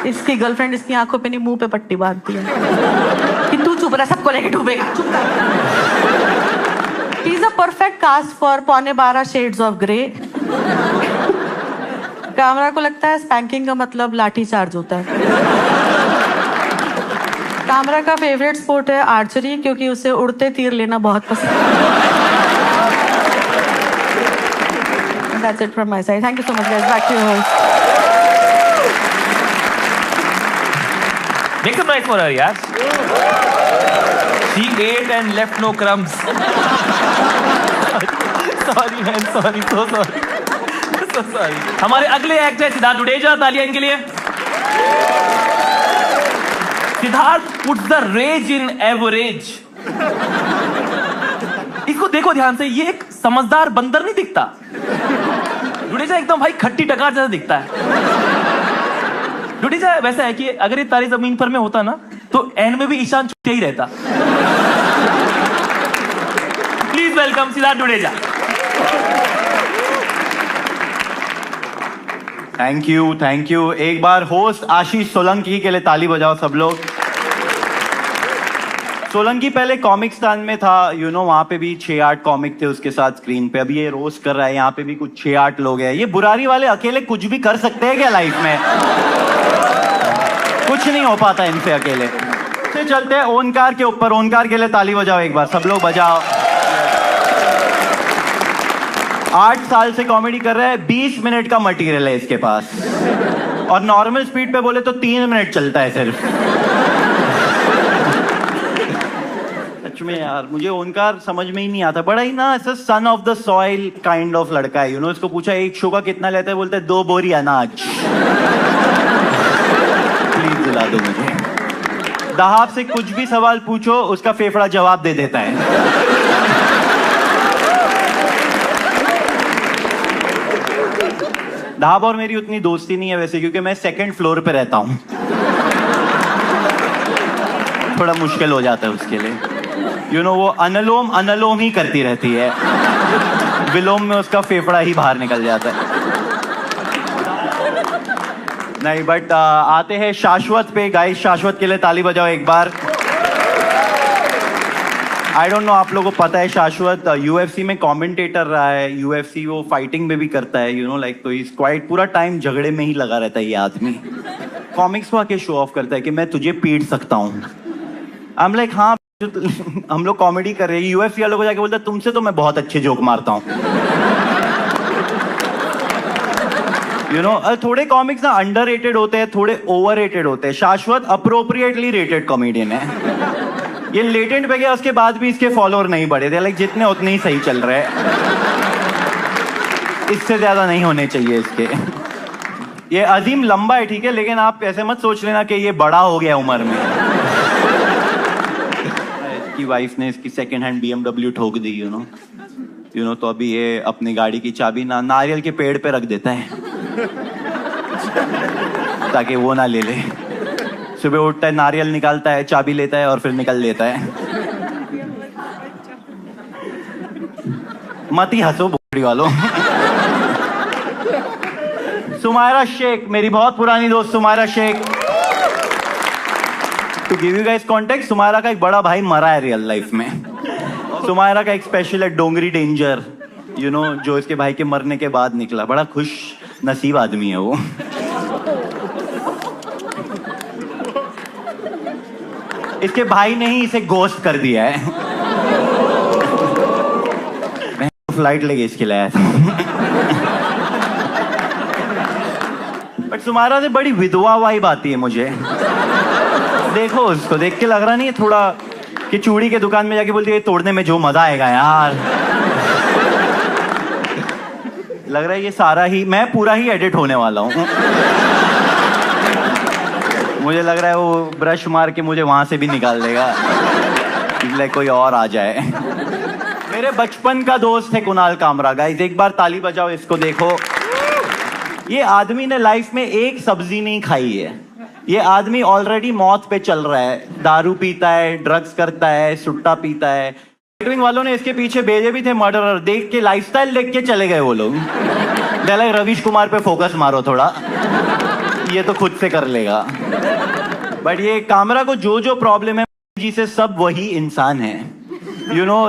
इसकी गर्लफ्रेंड इसकी आंखों पे नहीं मुंह पे पट्टी बांधती है कि तू चुप रहा, सबको लेके डूबेगा. He is a perfect cast for 11:15 shades of grey. Kamra को लगता है स्पैंकिंग का मतलब लाठी चार्ज होता है. कामरा का फेवरेट स्पोर्ट है आर्चरी क्योंकि उसे उड़ते तीर लेना बहुत पसंद है. That's it from my side. Thank you so much, guys. Back to you, host. Make some noise for her, yaar. She ate and left no crumbs. Sorry man, sorry, so sorry. So sorry. हमारे अगले actor है सिद्धार्थ डुडेजा. तालियां इनके लिए. Siddharth puts the rage in average. इसको देखो ध्यान से, ये एक समझदार बंदर नहीं दिखता. डुडेजा एकदम भाई खट्टी टकार जैसा दिखता है. डुडेजा वैसा है कि अगर ये तारे जमीन पर में होता ना तो एंड में भी ईशान छूटे ही रहता. Please welcome Siddharth Dudeja. Thank you. एक बार होस्ट आशीष सोलंकी के लिए ताली बजाओ सब लोग. सोलंकी पहले कॉमिक्सतान में था, वहाँ पे भी 6-8 कॉमिक थे उसके साथ स्क्रीन पे. अभी ये रोस्ट कर रहा है, यहाँ पे भी कुछ 6-8 लोग हैं. ये बुरारी वाले अकेले कुछ भी कर सकते हैं क्या लाइफ में? कुछ नहीं हो पाता इनसे अकेले. से चलते हैं ओनकार के ऊपर. ओनकार के लिए ताली बजाओ एक बार सब लोग, बजाओ. 8 साल से कॉमेडी कर रहा है. 20 मिनट का मटेरियल है इसके पास और नॉर्मल स्पीड पे बोले तो 3 मिनट चलता है सिर्फ. सच में यार मुझे ओंकार समझ में ही नहीं आता, बड़ा ही ना ऐसा son of the soil kind of लड़का है, इसको पूछा एक शो का कितना लेता है, बोलता है 2 बोरी अनाज। प्लीज दिला दो मुझे। दहाब से कुछ भी सवाल पूछो उसका फेफड़ा जवाब दे देता है। दहाब और मेरी उतनी दोस्ती नहीं है वैसे, क्योंकि मैं 2nd फ्लोर पे रहता हूं, थोड़ा मुश्किल हो जाता है उसके लिए। वो अनुलोम अनुलोम ही करती रहती है, विलोम में उसका फेफड़ा ही बाहर निकल जाता है। नहीं बट आते हैं शाश्वत पे। गाइस शाश्वत के लिए ताली बजाओ एक बार। आई डोंट नो आप लोगों को पता है शाश्वत UFC में कमेंटेटर रहा है, UFC वो फाइटिंग में भी करता है, लाइक तो इस क्वाइट पूरा टाइम झगड़े में ही लगा रहता है ये आदमी। कॉमिक्स को आके शो ऑफ करता है कि मैं तुझे पीट सकता हूँ। आई एम लाइक हाँ हम लोग कॉमेडी कर रहे हैं, UFC वालों को जाके बोलता है तुमसे तो मैं बहुत अच्छे जोक मारता हूँ। थोड़े कॉमिक्स ना अंडररेटेड होते हैं, थोड़े ओवररेटेड होते हैं। शाश्वत अप्रोप्रिएटली रेटेड कॉमेडियन है। ये लेटेंट पे गया उसके बाद भी इसके फॉलोअर नहीं बढ़े थे, लाइक जितने उतने ही सही चल रहे हैं, इससे ज्यादा नहीं होने चाहिए इसके। ये अजीम लंबा है ठीक है, लेकिन आप ऐसे मत सोच लेना कि ये बड़ा हो गया उम्र में। इसकी वाइफ ने इसकी 2nd हैंड BMW ठोक दी, तो अभी ये अपनी गाड़ी की चाबी ना नारियल के पेड़ पे रख देता है ताकि वो ना ले ले। सुबह उठता है, नारियल निकालता है, चाबी लेता है और फिर निकल लेता है। मत ही हंसो बोड़ी वालों। सुमायरा शेख, मेरी बहुत पुरानी दोस्त Sumaira Shaikh. To give you guys context, Sumaira का एक बड़ा भाई मरा है रियल लाइफ में। सुमायरा का एक स्पेशल है डोंगरी डेंजर, जो इसके भाई के मरने के बाद निकला। बड़ा खुश नसीब आदमी है वो। इसके भाई ने ही इसे गोस्ट कर दिया है। मैं फ्लाइट लेके इसके लाया था। बट सुमायरा से बड़ी विधवा वाइब आती है मुझे। देखो उसको देख के लग रहा नहीं है थोड़ा कि चूड़ी के दुकान में जाके बोलती है तोड़ने में जो मजा आएगा यार। लग रहा है ये सारा ही मैं पूरा ही एडिट होने वाला हूँ। मुझे लग रहा है वो ब्रश मार के मुझे वहां से भी निकाल देगा, इसलिए कोई और आ जाए। मेरे बचपन का दोस्त है कुणाल कामरा। गाइस एक बार ताली बजाओ इसको। देखो ये आदमी ने लाइफ में एक सब्जी नहीं खाई है। ये आदमी ऑलरेडी मौत पे चल रहा है, दारू पीता है, ड्रग्स करता है, सुट्टा पीता है। राइट वालों ने इसके पीछे भेजे भी थे मर्डरर, देख के लाइफस्टाइल देख के चले गए वो लोग। रवीश कुमार पे फोकस मारो थोड़ा, ये तो खुद से कर लेगा। बट ये कामरा को जो जो प्रॉब्लम है जी से सब वही इंसान है।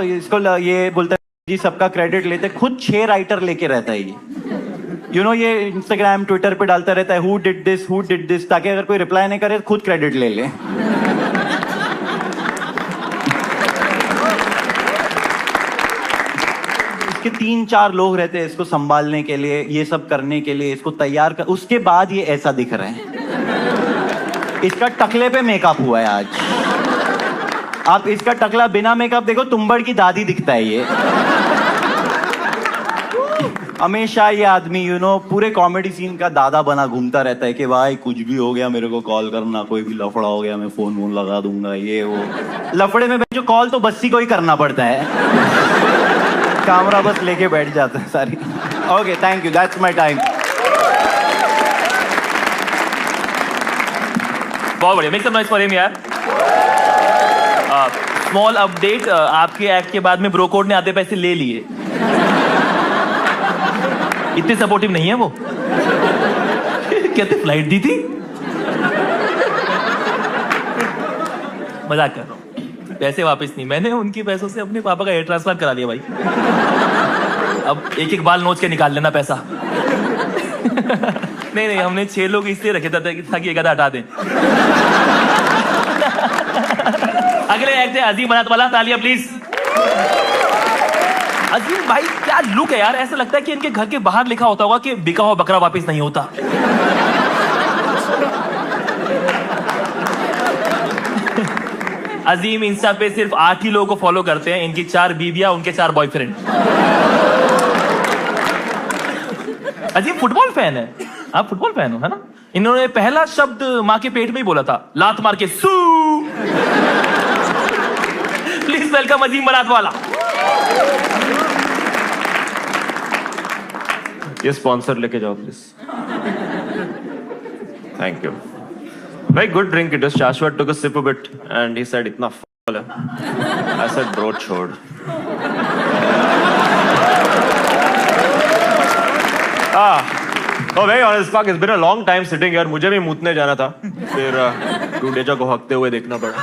इसको ये बोलता है जी सबका क्रेडिट लेते, खुद 6 राइटर लेके रहता है ये। ये इंस्टाग्राम ट्विटर पे डालता रहता है हु डिड दिस, ताकि अगर कोई रिप्लाई नहीं करे खुद क्रेडिट ले ले। इसके 3-4 लोग रहते हैं इसको संभालने के लिए, ये सब करने के लिए, इसको तैयार कर। उसके बाद ये ऐसा दिख रहा है। इसका टकले पे मेकअप हुआ है आज। आप इसका टकला बिना मेकअप देखो, तुम्बड़ की दादी दिखता है ये। हमेशा ये आदमी पूरे कॉमेडी सीन का दादा बना घूमता रहता है कि भाई कुछ भी हो गया मेरे को कॉल करना, कोई भी लफड़ा हो गया मैं फोन लगा दूंगा, ये वो। लफड़े में जो कॉल तो बस्सी को ही करना पड़ता है, कैमरा बस लेके बैठ जाता है सारी। Okay thank you, that's my time. बहुत बढ़िया, make some noise for him यार। स्मॉल अपडेट, आपके एक्ट के बाद में ब्रो कोड ने आधे पैसे ले लिए। इतने सपोर्टिव नहीं है वो। कहते फ्लाइट दी थी। मजाक कर रहा हूं, पैसे वापस नहीं, मैंने उनके पैसों से अपने पापा का एयर ट्रांसफर करा लिया भाई। अब एक एक बाल नोच के निकाल लेना पैसा। नहीं हमने 6 लोग इसलिए रखे थे ताकि एक आधा हटा दें। अगले एक्ट है अजीम बनात वाला, तालियां प्लीज। अजीम भाई क्या लुक है यार, ऐसा लगता है कि इनके घर के बाहर लिखा होता होगा कि बिका हुआ बकरा वापस नहीं होता। अजीम इंस्टा पे सिर्फ 8 ही लोगों को फॉलो करते हैं, इनकी 4 बीवियां, उनके 4 बॉयफ्रेंड। अजीम फुटबॉल फैन है, आप फुटबॉल फैन हो है ना? इन्होंने पहला शब्द मां के पेट में ही बोला था, लात मार के सू। प्लीज वेलकम अजीम बनातवाला। ये स्पॉन्सर लेके जाओ please. Thank you. Very good drink it is. Shashwat took a sip of it and he said, "Itna f*** hai." I said, "Bro, chhod." Oh, very honest, fuck. It's been a long time sitting here. मुझे भी मूतने जाना था, फिर डूडेजा को हकते हुए देखना पड़ा।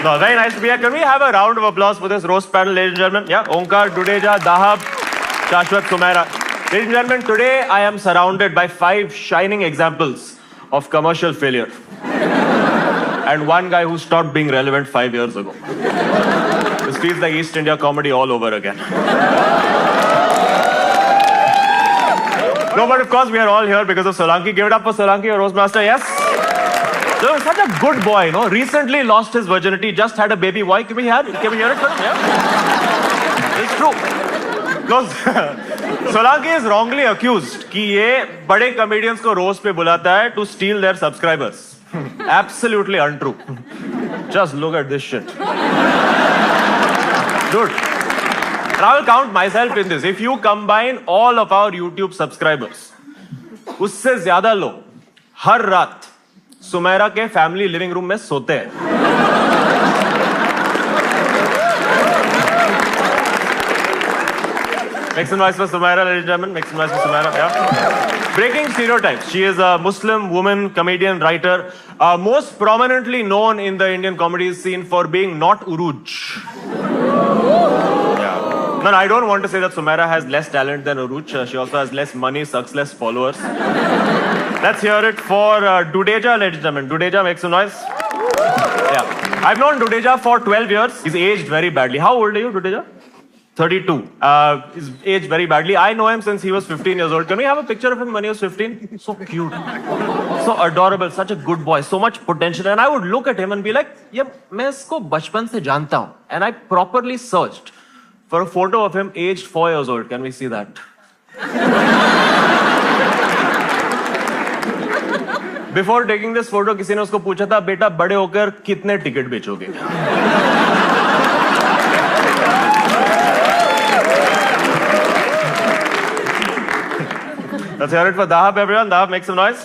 No, very nice to be here. Can we have a round of applause for this roast panel, ladies and gentlemen? Yeah, Onkar, Dudeja, Dahab, Shashwat, Sumaira. Ladies and gentlemen, today I am surrounded by 5 shining examples of commercial failure. And one guy who stopped being relevant 5 years ago. This feels like East India comedy all over again. No, but of course we are all here because of Solanki. Give it up for Solanki, your roastmaster, yes? So such a good boy, you know. Recently lost his virginity, just had a baby boy. Can we hear it from him? Yeah? It's true. No, Solanki is wrongly accused कि ये बड़े comedians को roast पे बुलाता है to steal their subscribers. Absolutely untrue. Just look at this shit. Dude. And I will count myself in this. If you combine all of our YouTube subscribers, उससे ज्यादा लोग हर रात सुमेरा के फैमिली लिविंग रूम में सोते हैं। Make some noise for Sumaira, ladies and gentlemen. Make some noise for Sumaira. Yeah. Breaking stereotypes. She is a Muslim woman, comedian, writer, most prominently known in the Indian comedy scene for being not Uruj. No, I don't want to say that Sumaira has less talent than Uruj. She also has less money, sucks less followers. Let's hear it for Dudeja, ladies and gentlemen. Dudeja, make some noise. Yeah. I've known Dudeja for 12 years. He's aged very badly. How old are you, Dudeja? 32. He's aged very badly. I know him since he was 15 years old. Can we have a picture of him when he was 15? So cute. So adorable. Such a good boy. So much potential. And I would look at him and be like, yeah, मैं इसको बचपन से जानता हूँ. And I properly searched for a photo of him aged 4 years old. Can we see that? Before taking this photo, किसी ने उसको पूछा था, बेटा बड़े होकर कितने ticket बेचोगे? Let's hear it for Dahab, everyone. Dahab, make some noise.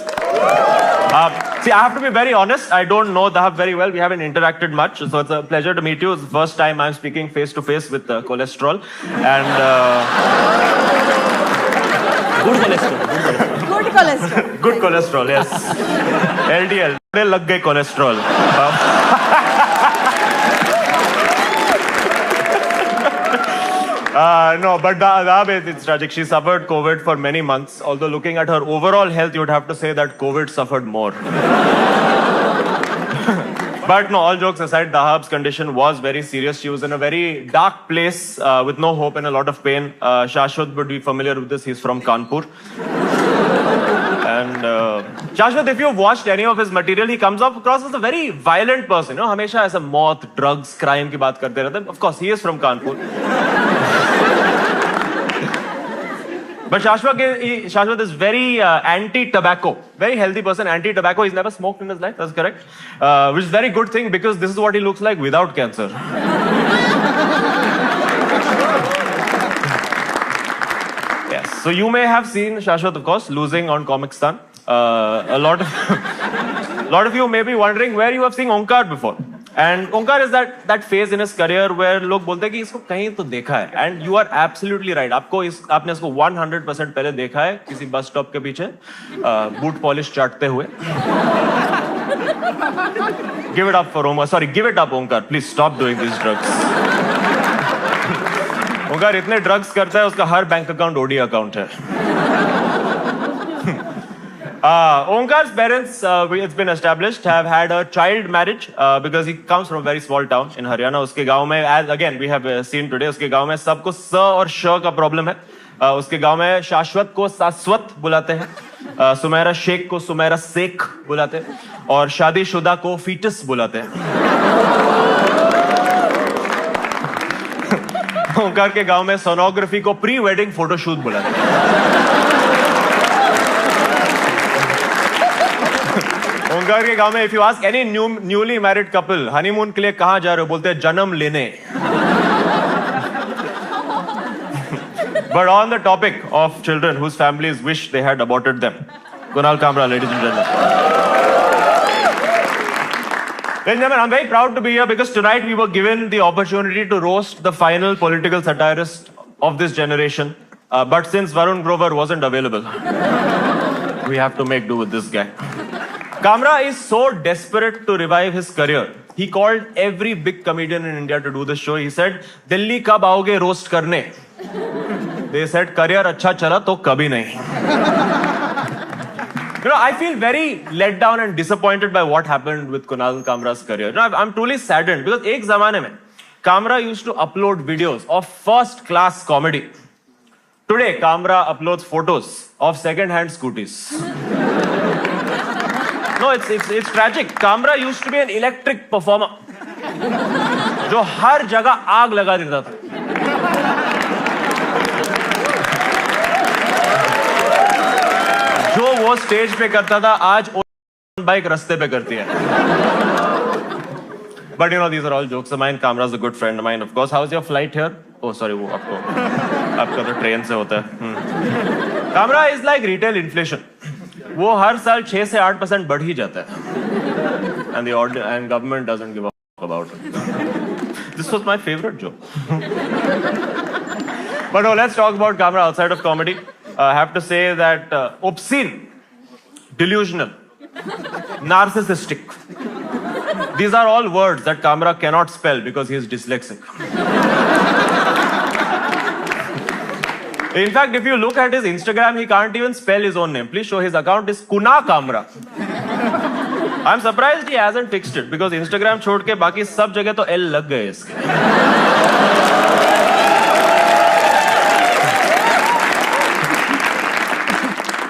See, I have to be very honest. I don't know Dahab very well. We haven't interacted much, so it's a pleasure to meet you. It's the first time I'm speaking face to face with cholesterol, and good cholesterol. Good cholesterol. good cholesterol, yes. LDL. they लग गए cholesterol. No, but Dahab, it's tragic. She suffered COVID for many months. Although looking at her overall health, you would have to say that COVID suffered more. But no, all jokes aside, Dahab's condition was very serious. She was in a very dark place with no hope and a lot of pain. Shashwat would be familiar with this. He's from Kanpur. And Shashwat, if you've watched any of his material, he comes up across as a very violent person. You know, हमेशा ऐसा मौत, drugs, crime की बात करते रहते हैं. Of course, he is from Kanpur. But Shashwat is very anti-tobacco. Very healthy person, anti-tobacco. He's never smoked in his life, that's correct. Which is a very good thing because this is what he looks like without cancer. Yes. So you may have seen Shashwat, of course, losing on Comicstan. A lot of you may be wondering where you have seen Onkar before. And Onkar is that phase in his career where लोग बोलते हैं कि इसको कहीं तो देखा है. And you are absolutely right. आपने इसको 100% पहले देखा है किसी बस स्टॉप के पीछे बूट पॉलिश चाटते हुए. Give it up for Onkar. Sorry, give it up, Onkar. Please stop doing these drugs. Onkar इतने drugs करता है उसका हर बैंक अकाउंट OD अकाउंट है. Omkar's parents, it's been established, have had a child marriage because he comes from a very small town in Haryana. उसके गांव में, as again we have seen today, उसके गांव में सबको स और श का प्रॉब्लम है. उसके गांव में शाश्वत को शाश्वत बुलाते हैं, सुमेरा शेख को सुमेरा शेख बुलाते हैं और शादीशुदा को फीटस बुलाते हैं. ओंकार के गांव में सोनोग्राफी को प्री वेडिंग फोटोशूट बुलाते हैं. ओंकार के गांव में if you ask any newly married couple honeymoon के लिए कहां जा रहे हो, बोलते हैं जन्म लेने. But on the topic of children whose families wish they had aborted them, Kunal Kamra, ladies and gentlemen. Ladies and gentlemen, I'm very proud to be here because tonight we were given the opportunity to roast the final political satirist of this generation. But since Varun Grover wasn't available, we have to make do with this guy. Kamra is so desperate to revive his career. He called every big comedian in India to do this show. He said, "Delhi kab aoge roast karne?" They said, "Career अच्छा चला तो कभी नहीं." You know, I feel very let down and disappointed by what happened with Kunal Kamra's career. You know, I'm truly saddened because एक ज़माने में Kamra used to upload videos of first class comedy. Today, Kamra uploads photos of second-hand scooties. No, it's tragic. Kamra used to be an electric performer, जो हर जगह आग लगा देता था. जो वो स्टेज पे करता था, आज बाइक रास्ते पे करती है. But you know, these are all jokes of mine. Kamra's a good friend of mine, of course. How's your flight here? Oh, sorry, वो आपका तो ट्रेन से होता है. Kamra is like retail inflation. वो हर साल 6 से 8% बढ़ ही जाता है. And government doesn't give a fuck about it. This was my favorite joke. But no, let's talk about Kamra outside of comedy. I have to say that obscene, delusional, narcissistic. These are all words that Kamra cannot spell because he is dyslexic. In fact, if you look at his Instagram, he can't even spell his own name. Please show his account is Kuna Kamra. I'm surprised he hasn't fixed it because Instagram छोड़ के बाकी सब जगह तो L लग गए इसके.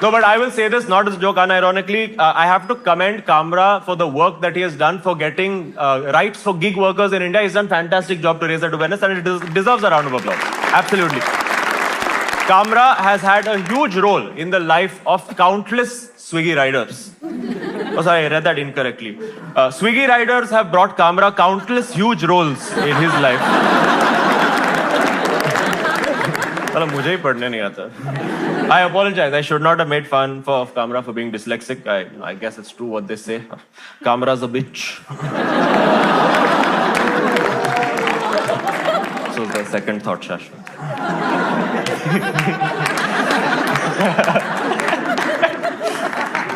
No, but I will say this not as a joke, unironically. I have to commend Kamra for the work that he has done for getting rights for gig workers in India. He's done a fantastic job to raise that awareness and it deserves a round of applause. Absolutely. Kamra has had a huge role in the life of countless Swiggy riders. Oh, sorry, I read that incorrectly. Swiggy riders have brought Kamra countless huge roles in his life. मुझे ही पढ़ने नहीं आता. I apologize. I should not have made fun of Kamra for being dyslexic. I guess it's true what they say. Kamra's a bitch. So the second thought, Shashwat.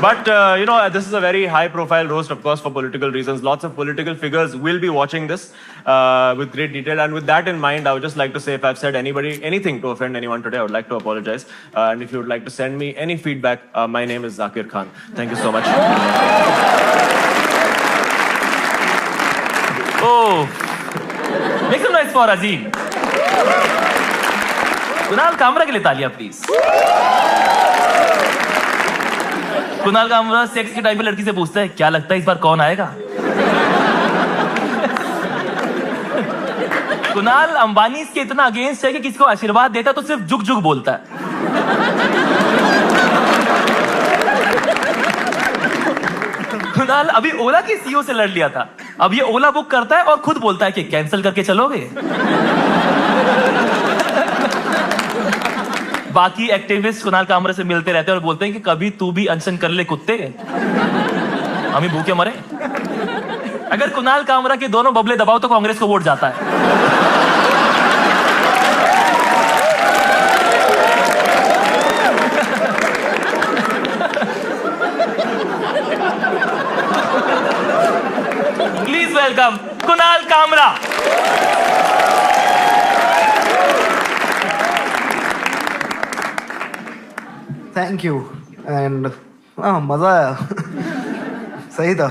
But, you know, this is a very high-profile roast, of course, for political reasons. Lots of political figures will be watching this with great detail. And with that in mind, I would just like to say, if I've said anything to offend anyone today, I would like to apologize. And if you would like to send me any feedback, my name is Zakir Khan. Thank you so much. Oh, make some noise for Azim. Kunal Kamra के लिए तालियां please. Kunal Kamra sex के time पे लड़की से पूछता है, क्या लगता है इस बार कौन आएगा? कुणाल अंबानी इसके इतना अगेंस्ट है कि किसी को आशीर्वाद देता तो सिर्फ जुग जुग बोलता है. कुणाल अभी ओला के सीईओ से लड़ लिया था. अब ये ओला बुक करता है और खुद बोलता है कि कैंसिल करके चलोगे. बाकी एक्टिविस्ट कुणाल कामरा से मिलते रहते हैं और बोलते हैं कि कभी तू भी अनशन कर ले कुत्ते, हम ही भूखे मरे. अगर कुणाल कामरा के दोनों बबले दबाओ तो कांग्रेस को वोट जाता है. Please welcome Kunal Kamra. Thank you. And हाँ मजा आया सही था।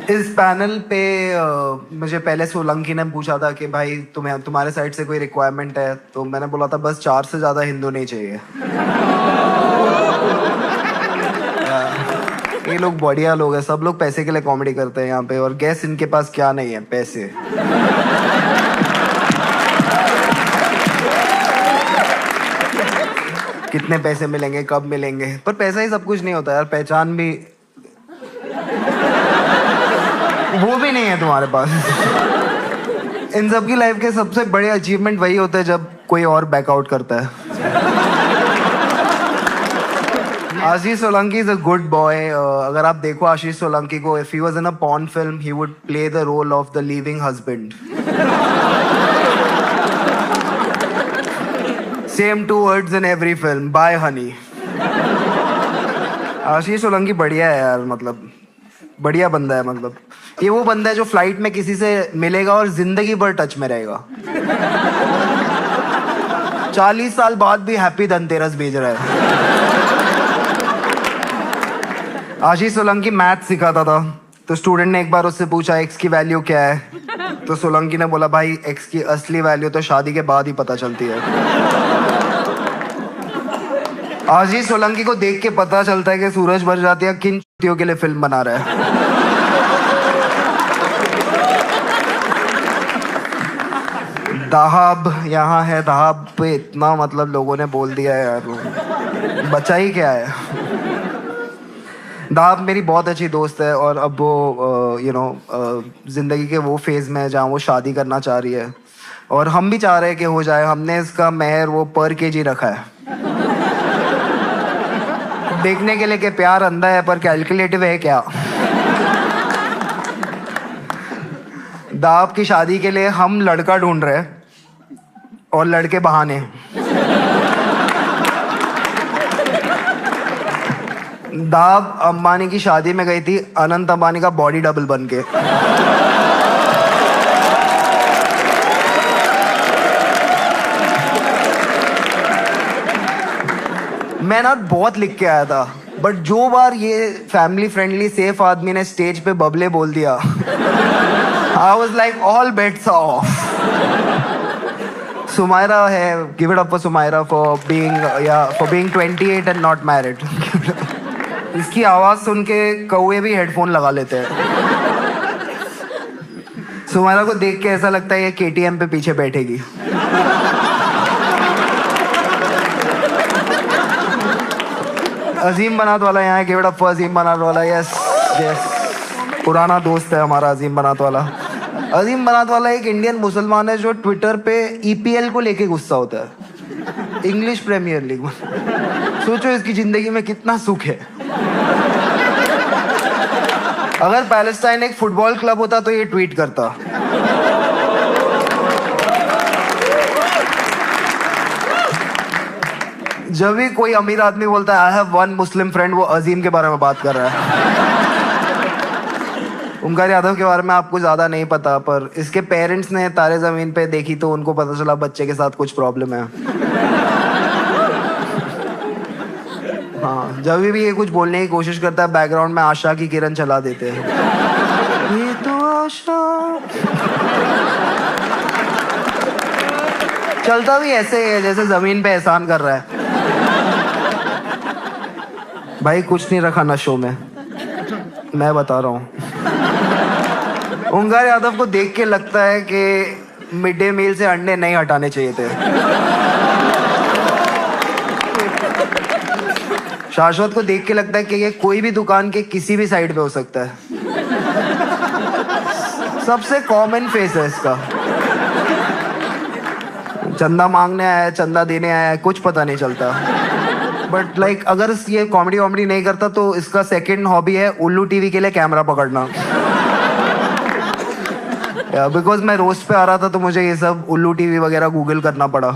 इस पैनल पे मुझे पहले सोलंकी ने पूछा था कि भाई तुम्हारे साइड से कोई रिक्वायरमेंट है, तो मैंने बोला था बस 4 से ज़्यादा हिंदू नहीं चाहिए। ये लोग बढ़िया लोग हैं, सब लोग पैसे के लिए कॉमेडी करते हैं यहाँ पे, और गैस इनके पास क्या नहीं है, पैसे। कितने पैसे मिलेंगे, कब मिलेंगे, पर पैसा ही सब कुछ नहीं होता यार, पहचान भी वो भी नहीं है तुम्हारे पास। इन सब की लाइफ के सबसे बड़े अचीवमेंट वही होते हैं जब कोई और बैकआउट करता है। Ashish Solanki is a good boy. अगर आप देखो आशीष सोलंकी को, if he was in a porn film he would play the role of the living husband. Same 2 words in every film, bye honey। Ashish Solanki बढ़िया है यार, मतलब बढ़िया बंदा है। मतलब ये वो बंदा है जो फ्लाइट में किसी से मिलेगा और जिंदगी भर टच में रहेगा। 40 साल बाद भी हैप्पी धनतेरस भेज रहा है। आशीष सोलंकी मैथ सिखाता था, तो स्टूडेंट ने एक बार उससे पूछा एक्स की वैल्यू क्या है, तो सोलंकी ने बोला भाई एक्स की असली वैल्यू तो शादी के बाद ही पता चलती है। आशीष सोलंकी को देख के पता चलता है कि सूरज बरजातिया किन चुतियों के लिए फिल्म बना रहा है। दहाब यहाँ है, दहाब पे इतना मतलब लोगों ने बोल दिया है यार, बचा ही क्या है। दहाब मेरी बहुत अच्छी दोस्त है, और अब वो जिंदगी के वो फेज में है जहाँ वो शादी करना चाह रही है, और हम भी चाह रहे हैं कि हो जाए। हमने इसका मेहर वो पर केजी रखा है, देखने के लिए कि प्यार अंधा है पर कैलकुलेटिव है क्या। दाब की शादी के लिए हम लड़का ढूंढ रहे हैं और लड़के बहाने। दाब अंबानी की शादी में गई थी अनंत अंबानी का बॉडी डबल बन के। मैं ना बहुत लिख के आया था, बट जो बार ये फैमिली फ्रेंडली सेफ आदमी ने स्टेज पे बबले बोल दिया, I was like all bets off. Sumaira है, give it up for Sumaira for being 28 and not married. इसकी आवाज सुन के कौवे भी हेडफोन लगा लेते हैं। सुमायरा को देख के ऐसा लगता है ये KTM पे पीछे बैठेगी। अजीम बनात वाला यहाँ है, गिव इट अप फॉर अजीम बनात वाला। यस यस, पुराना दोस्त है हमारा अजीम बनात वाला। अजीम बनात वाला एक इंडियन मुसलमान है जो ट्विटर पे EPL को लेके गुस्सा होता है, इंग्लिश प्रीमियर लीग में। सोचो इसकी जिंदगी में कितना सुख है। अगर पैलेस्टाइन एक फुटबॉल क्लब होता तो ये ट्वीट करता। जब भी कोई अमीर आदमी बोलता है I have one Muslim friend, वो अजीम के बारे में बात कर रहा है। ओमकार यादव के बारे में आपको ज्यादा नहीं पता, पर इसके पेरेंट्स ने तारे जमीन पे देखी तो उनको पता चला बच्चे के साथ कुछ प्रॉब्लम है। हाँ, जब भी ये कुछ बोलने की कोशिश करता है बैकग्राउंड में आशा की किरण चला देते हैं। ये तो आशा चलता भी ऐसे है जैसे जमीन पे एहसान कर रहा है। भाई कुछ नहीं रखा नशों में, मैं बता रहा हूँ। ओंकार यादव को देख के लगता है कि मिड डे मील से अंडे नहीं हटाने चाहिए थे। शाश्वत को देख के लगता है कि ये कोई भी दुकान के किसी भी साइड पे हो सकता है। सबसे कॉमन फेस है इसका। चंदा मांगने आया है, चंदा देने आया है, कुछ पता नहीं चलता। बट लाइक अगर ये कॉमेडी वॉमेडी नहीं करता तो इसका सेकंड हॉबी है उल्लू टीवी के लिए कैमरा पकड़ना। बिकॉज मैं रोस्ट पे आ रहा था तो मुझे ये सब उल्लू टीवी वगैरह गूगल करना पड़ा।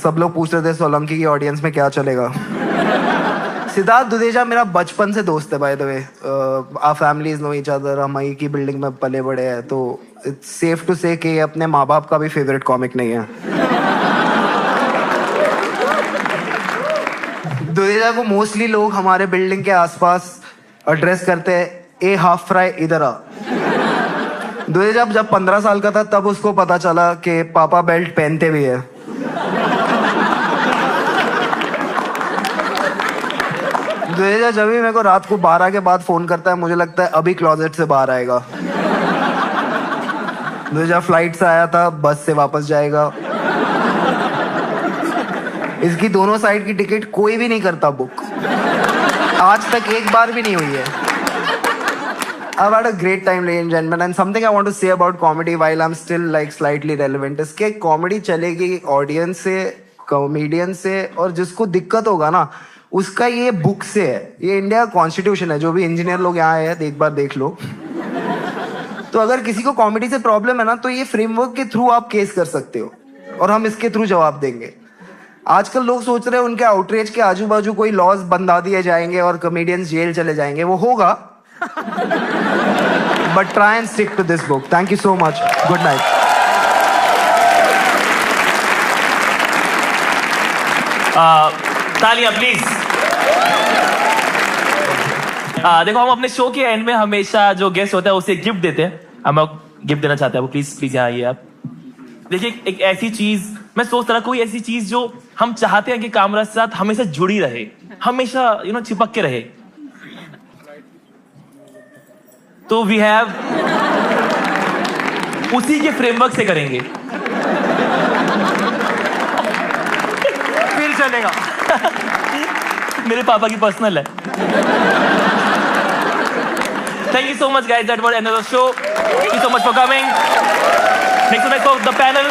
सब लोग पूछ रहे थे सोलंकी की ऑडियंस में क्या चलेगा। सिद्धार्थ दुदेजा मेरा बचपन से दोस्त है, by the way. Our families know each other. हम ही की बिल्डिंग में पले बड़े हैं, तो इट्स सेफ टू से कि अपने माँ बाप का भी फेवरेट कॉमिक नहीं है। दुदेजा को मोस्टली लोग हमारे बिल्डिंग के आसपास एड्रेस करते हैं, ए हाफ फ्राई इधर आ। दुदेजा जब 15 साल का था तब उसको पता चला कि पापा बेल्ट पहनते भी है। दुदेजा जब भी मेरे को रात को 12 के बाद फोन करता है, मुझे लगता है अभी क्लोजेट से बाहर आएगा। दुदेजा फ्लाइट से आया था, बस से वापस जाएगा। इसकी दोनों साइड की टिकट कोई भी नहीं करता बुक, आज तक एक बार भी नहीं हुई है। I've had a great time, ladies and gentlemen, and something I want to say about comedy while I'm still like slightly relevant is कि कॉमेडी चलेगी ऑडियंस से, कॉमेडियन से, और जिसको दिक्कत होगा ना उसका ये बुक से है। ये इंडिया का कॉन्स्टिट्यूशन है। जो भी इंजीनियर लोग यहाँ आए हैं एक बार देख लो। तो अगर किसी को कॉमेडी से प्रॉब्लम है ना तो ये फ्रेमवर्क के थ्रू आप केस कर सकते हो और हम इसके थ्रू जवाब देंगे। आजकल लोग सोच रहे हैं उनके आउटरीच के आजू बाजू कोई लॉज बंधा दिए जाएंगे और कॉमेडियंस जेल चले जाएंगे। वो होगा, but try and stick to this book. Thank you so much. Good night. तालियां प्लीज। देखो, हम अपने शो के एंड में हमेशा जो गेस्ट होता है उसे गिफ्ट देते हैं। हम गिफ्ट देना चाहते हैं, प्लीज प्लीज यहाँ आइए आप। देखिए, एक ऐसी चीज मैं सोच रहा, कोई ऐसी चीज जो हम चाहते हैं कि कामराज के साथ हमेशा जुड़ी रहे, हमेशा चिपक के रहे। तो वी हैव, उसी के फ्रेमवर्क से करेंगे। फिर चलेगा। मेरे पापा की पर्सनल है। Thank you so much, guys. That was another show. Thank you so much for coming. Next of the panel,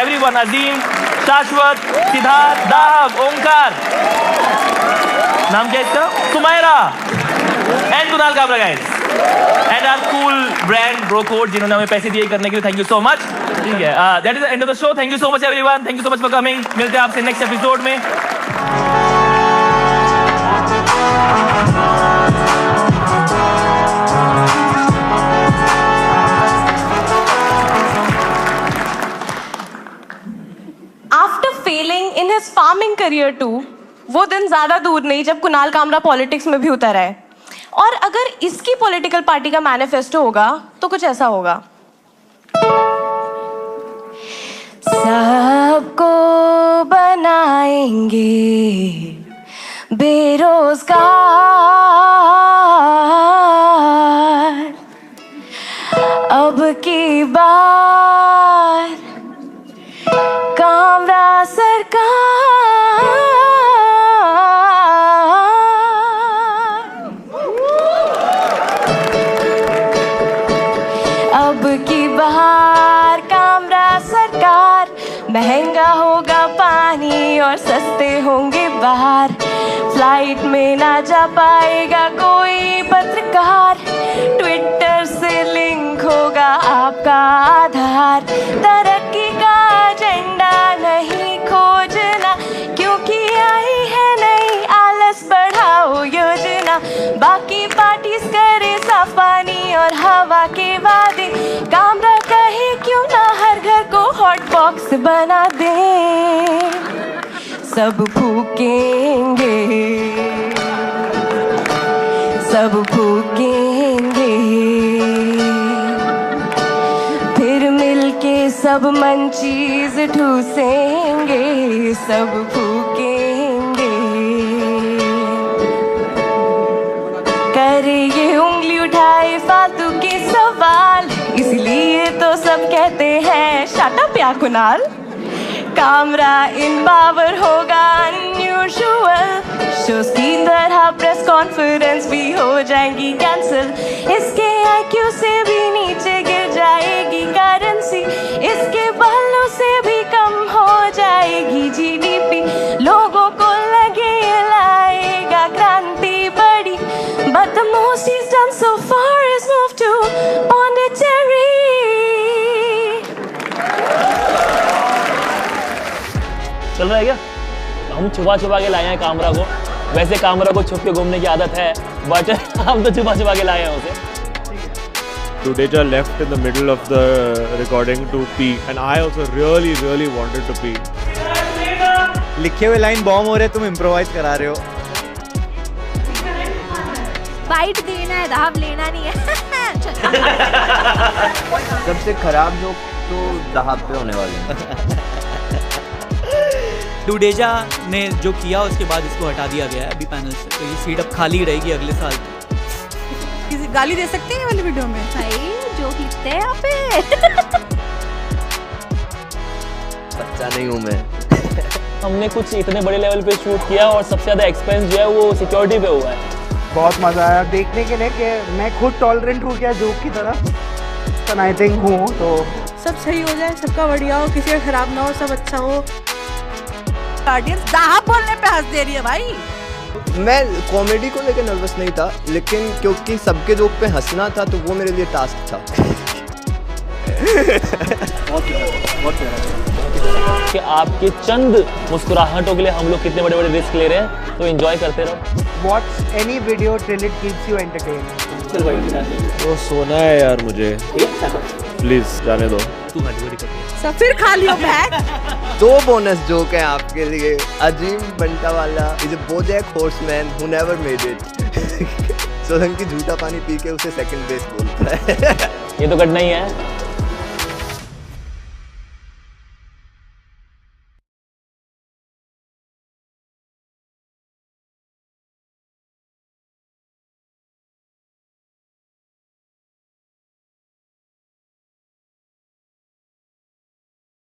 everyone: Azim, Shashwat, Siddharth, Dahab, Omkar. नाम क्या है इसका? Sumaira and Kunal Kamra, guys. And our cool brand Brocode, जिन्होंने हमें पैसे दिए करने के लिए, thank you so much. ठीक है, that is the end of the show. Thank you so much, everyone. Thank you so much for coming. मिलते हैं आपसे नेक्स्ट एपिसोड में। After failing in his farming career too, वो दिन ज्यादा दूर नहीं जब कुणाल कामरा पॉलिटिक्स में भी उतर आए। और अगर इसकी पॉलिटिकल पार्टी का मैनिफेस्टो होगा तो कुछ ऐसा होगा। सबको बनाएंगे बेरोजगार, अब की बार कामरा सरकार। अब की बार कामरा सरकार, महंगा होगा पानी और सस्ते होंगे बाहर, फ्लाइट में ना जा पाएगा कोई पत्रकार, ट्विटर से लिंक होगा आपका आधार, तरक्की का एजेंडा नहीं खोजना क्योंकि आई है नई आलस बढ़ाओ योजना, बाकी पार्टीज करे साफ पानी और हवा के वादे, कामरा कहे क्यों ना हर घर को हॉट बॉक्स बना दे, सब फूकेंगे, सब फूकेंगे, फिर मिलके सब मन चीज ठूसेंगे, सब फूकेंगे, करे ये उंगली उठाए फालतू के सवाल, इसलिए तो सब कहते हैं शट अप या कुणाल, कामरा इन पावर होगा अनयूजुअल, शोज की तरह प्रेस कॉन्फ्रेंस भी हो जाएंगी कैंसिल, इसके IQ से भी नीचे गिर जाएगी करेंसी, इसके बालों से भी कम हो जाएगी GDP, लोगों को लगे लाएगा क्रांति बड़ी, but the most he's done so far is move to Pondicherry. चल रहा है क्या? हम छुपा छुपा के लाए हैं कामरा को। वैसे कामरा को छुप के घूमने की आदत है, बट हम तो छुपा छुपा के लाए हैं उसे। Dudeja left in the middle of the recording to pee, and I also really wanted to pee. लिखे हुए लाइन बॉम्ब हो रहे, तुम इम्प्रोवाइज करा रहे हो। बाइट देना है, दाव लेना नहीं है। सबसे खराब जोक तो दहाब पे होने वाले हैं। डुडेजा ने जो किया उसके बाद इसको हटा दिया गया है अभी पैनल से, तो ये सीट अब खाली रहेगी अगले साल। किसी गाली दे सकते हैं ये वाली वीडियो में? भाई जो लिखते हैं यहाँ पे। बच्चा नहीं हूँ मैं। हमने कुछ इतने बड़े लेवल पे शूट किया और सबसे ज्यादा एक्सपेंस जो है वो सिक्योरिटी पे हुआ है। बहुत मजा आया देखने के लिए कि मैं खुद टॉलरेंट हूँ क्या जोक की तरह, आई थिंक हूँ। तो सब सही हो जाए, सबका बढ़िया हो, किसी का खराब ना हो, सब अच्छा हो। ऑडियंस दाहा बोलने पे हंस दे रही है भाई। मैं कॉमेडी को लेकर नर्वस नहीं था, लेकिन क्योंकि सबके जोक पे हंसना था तो वो मेरे लिए टास्क था। कि आपके चंद मुस्कुराहटों के लिए हम लोग कितने बड़े बड़े रिस्क ले रहे हैं, तो एंजॉय करते रहो। Watch any video till it keeps you entertain. तो सोना है यार मुझे, प्लीज जाने दो। सब फिर खा लियो बैग। 2 बोनस जोक है आपके लिए। अजीम बंटा वाला is a BoJack horseman who never made it. Solanki झूठा पानी पी के उसे सेकंड बेस बोलता है। ये तो घटना ही है।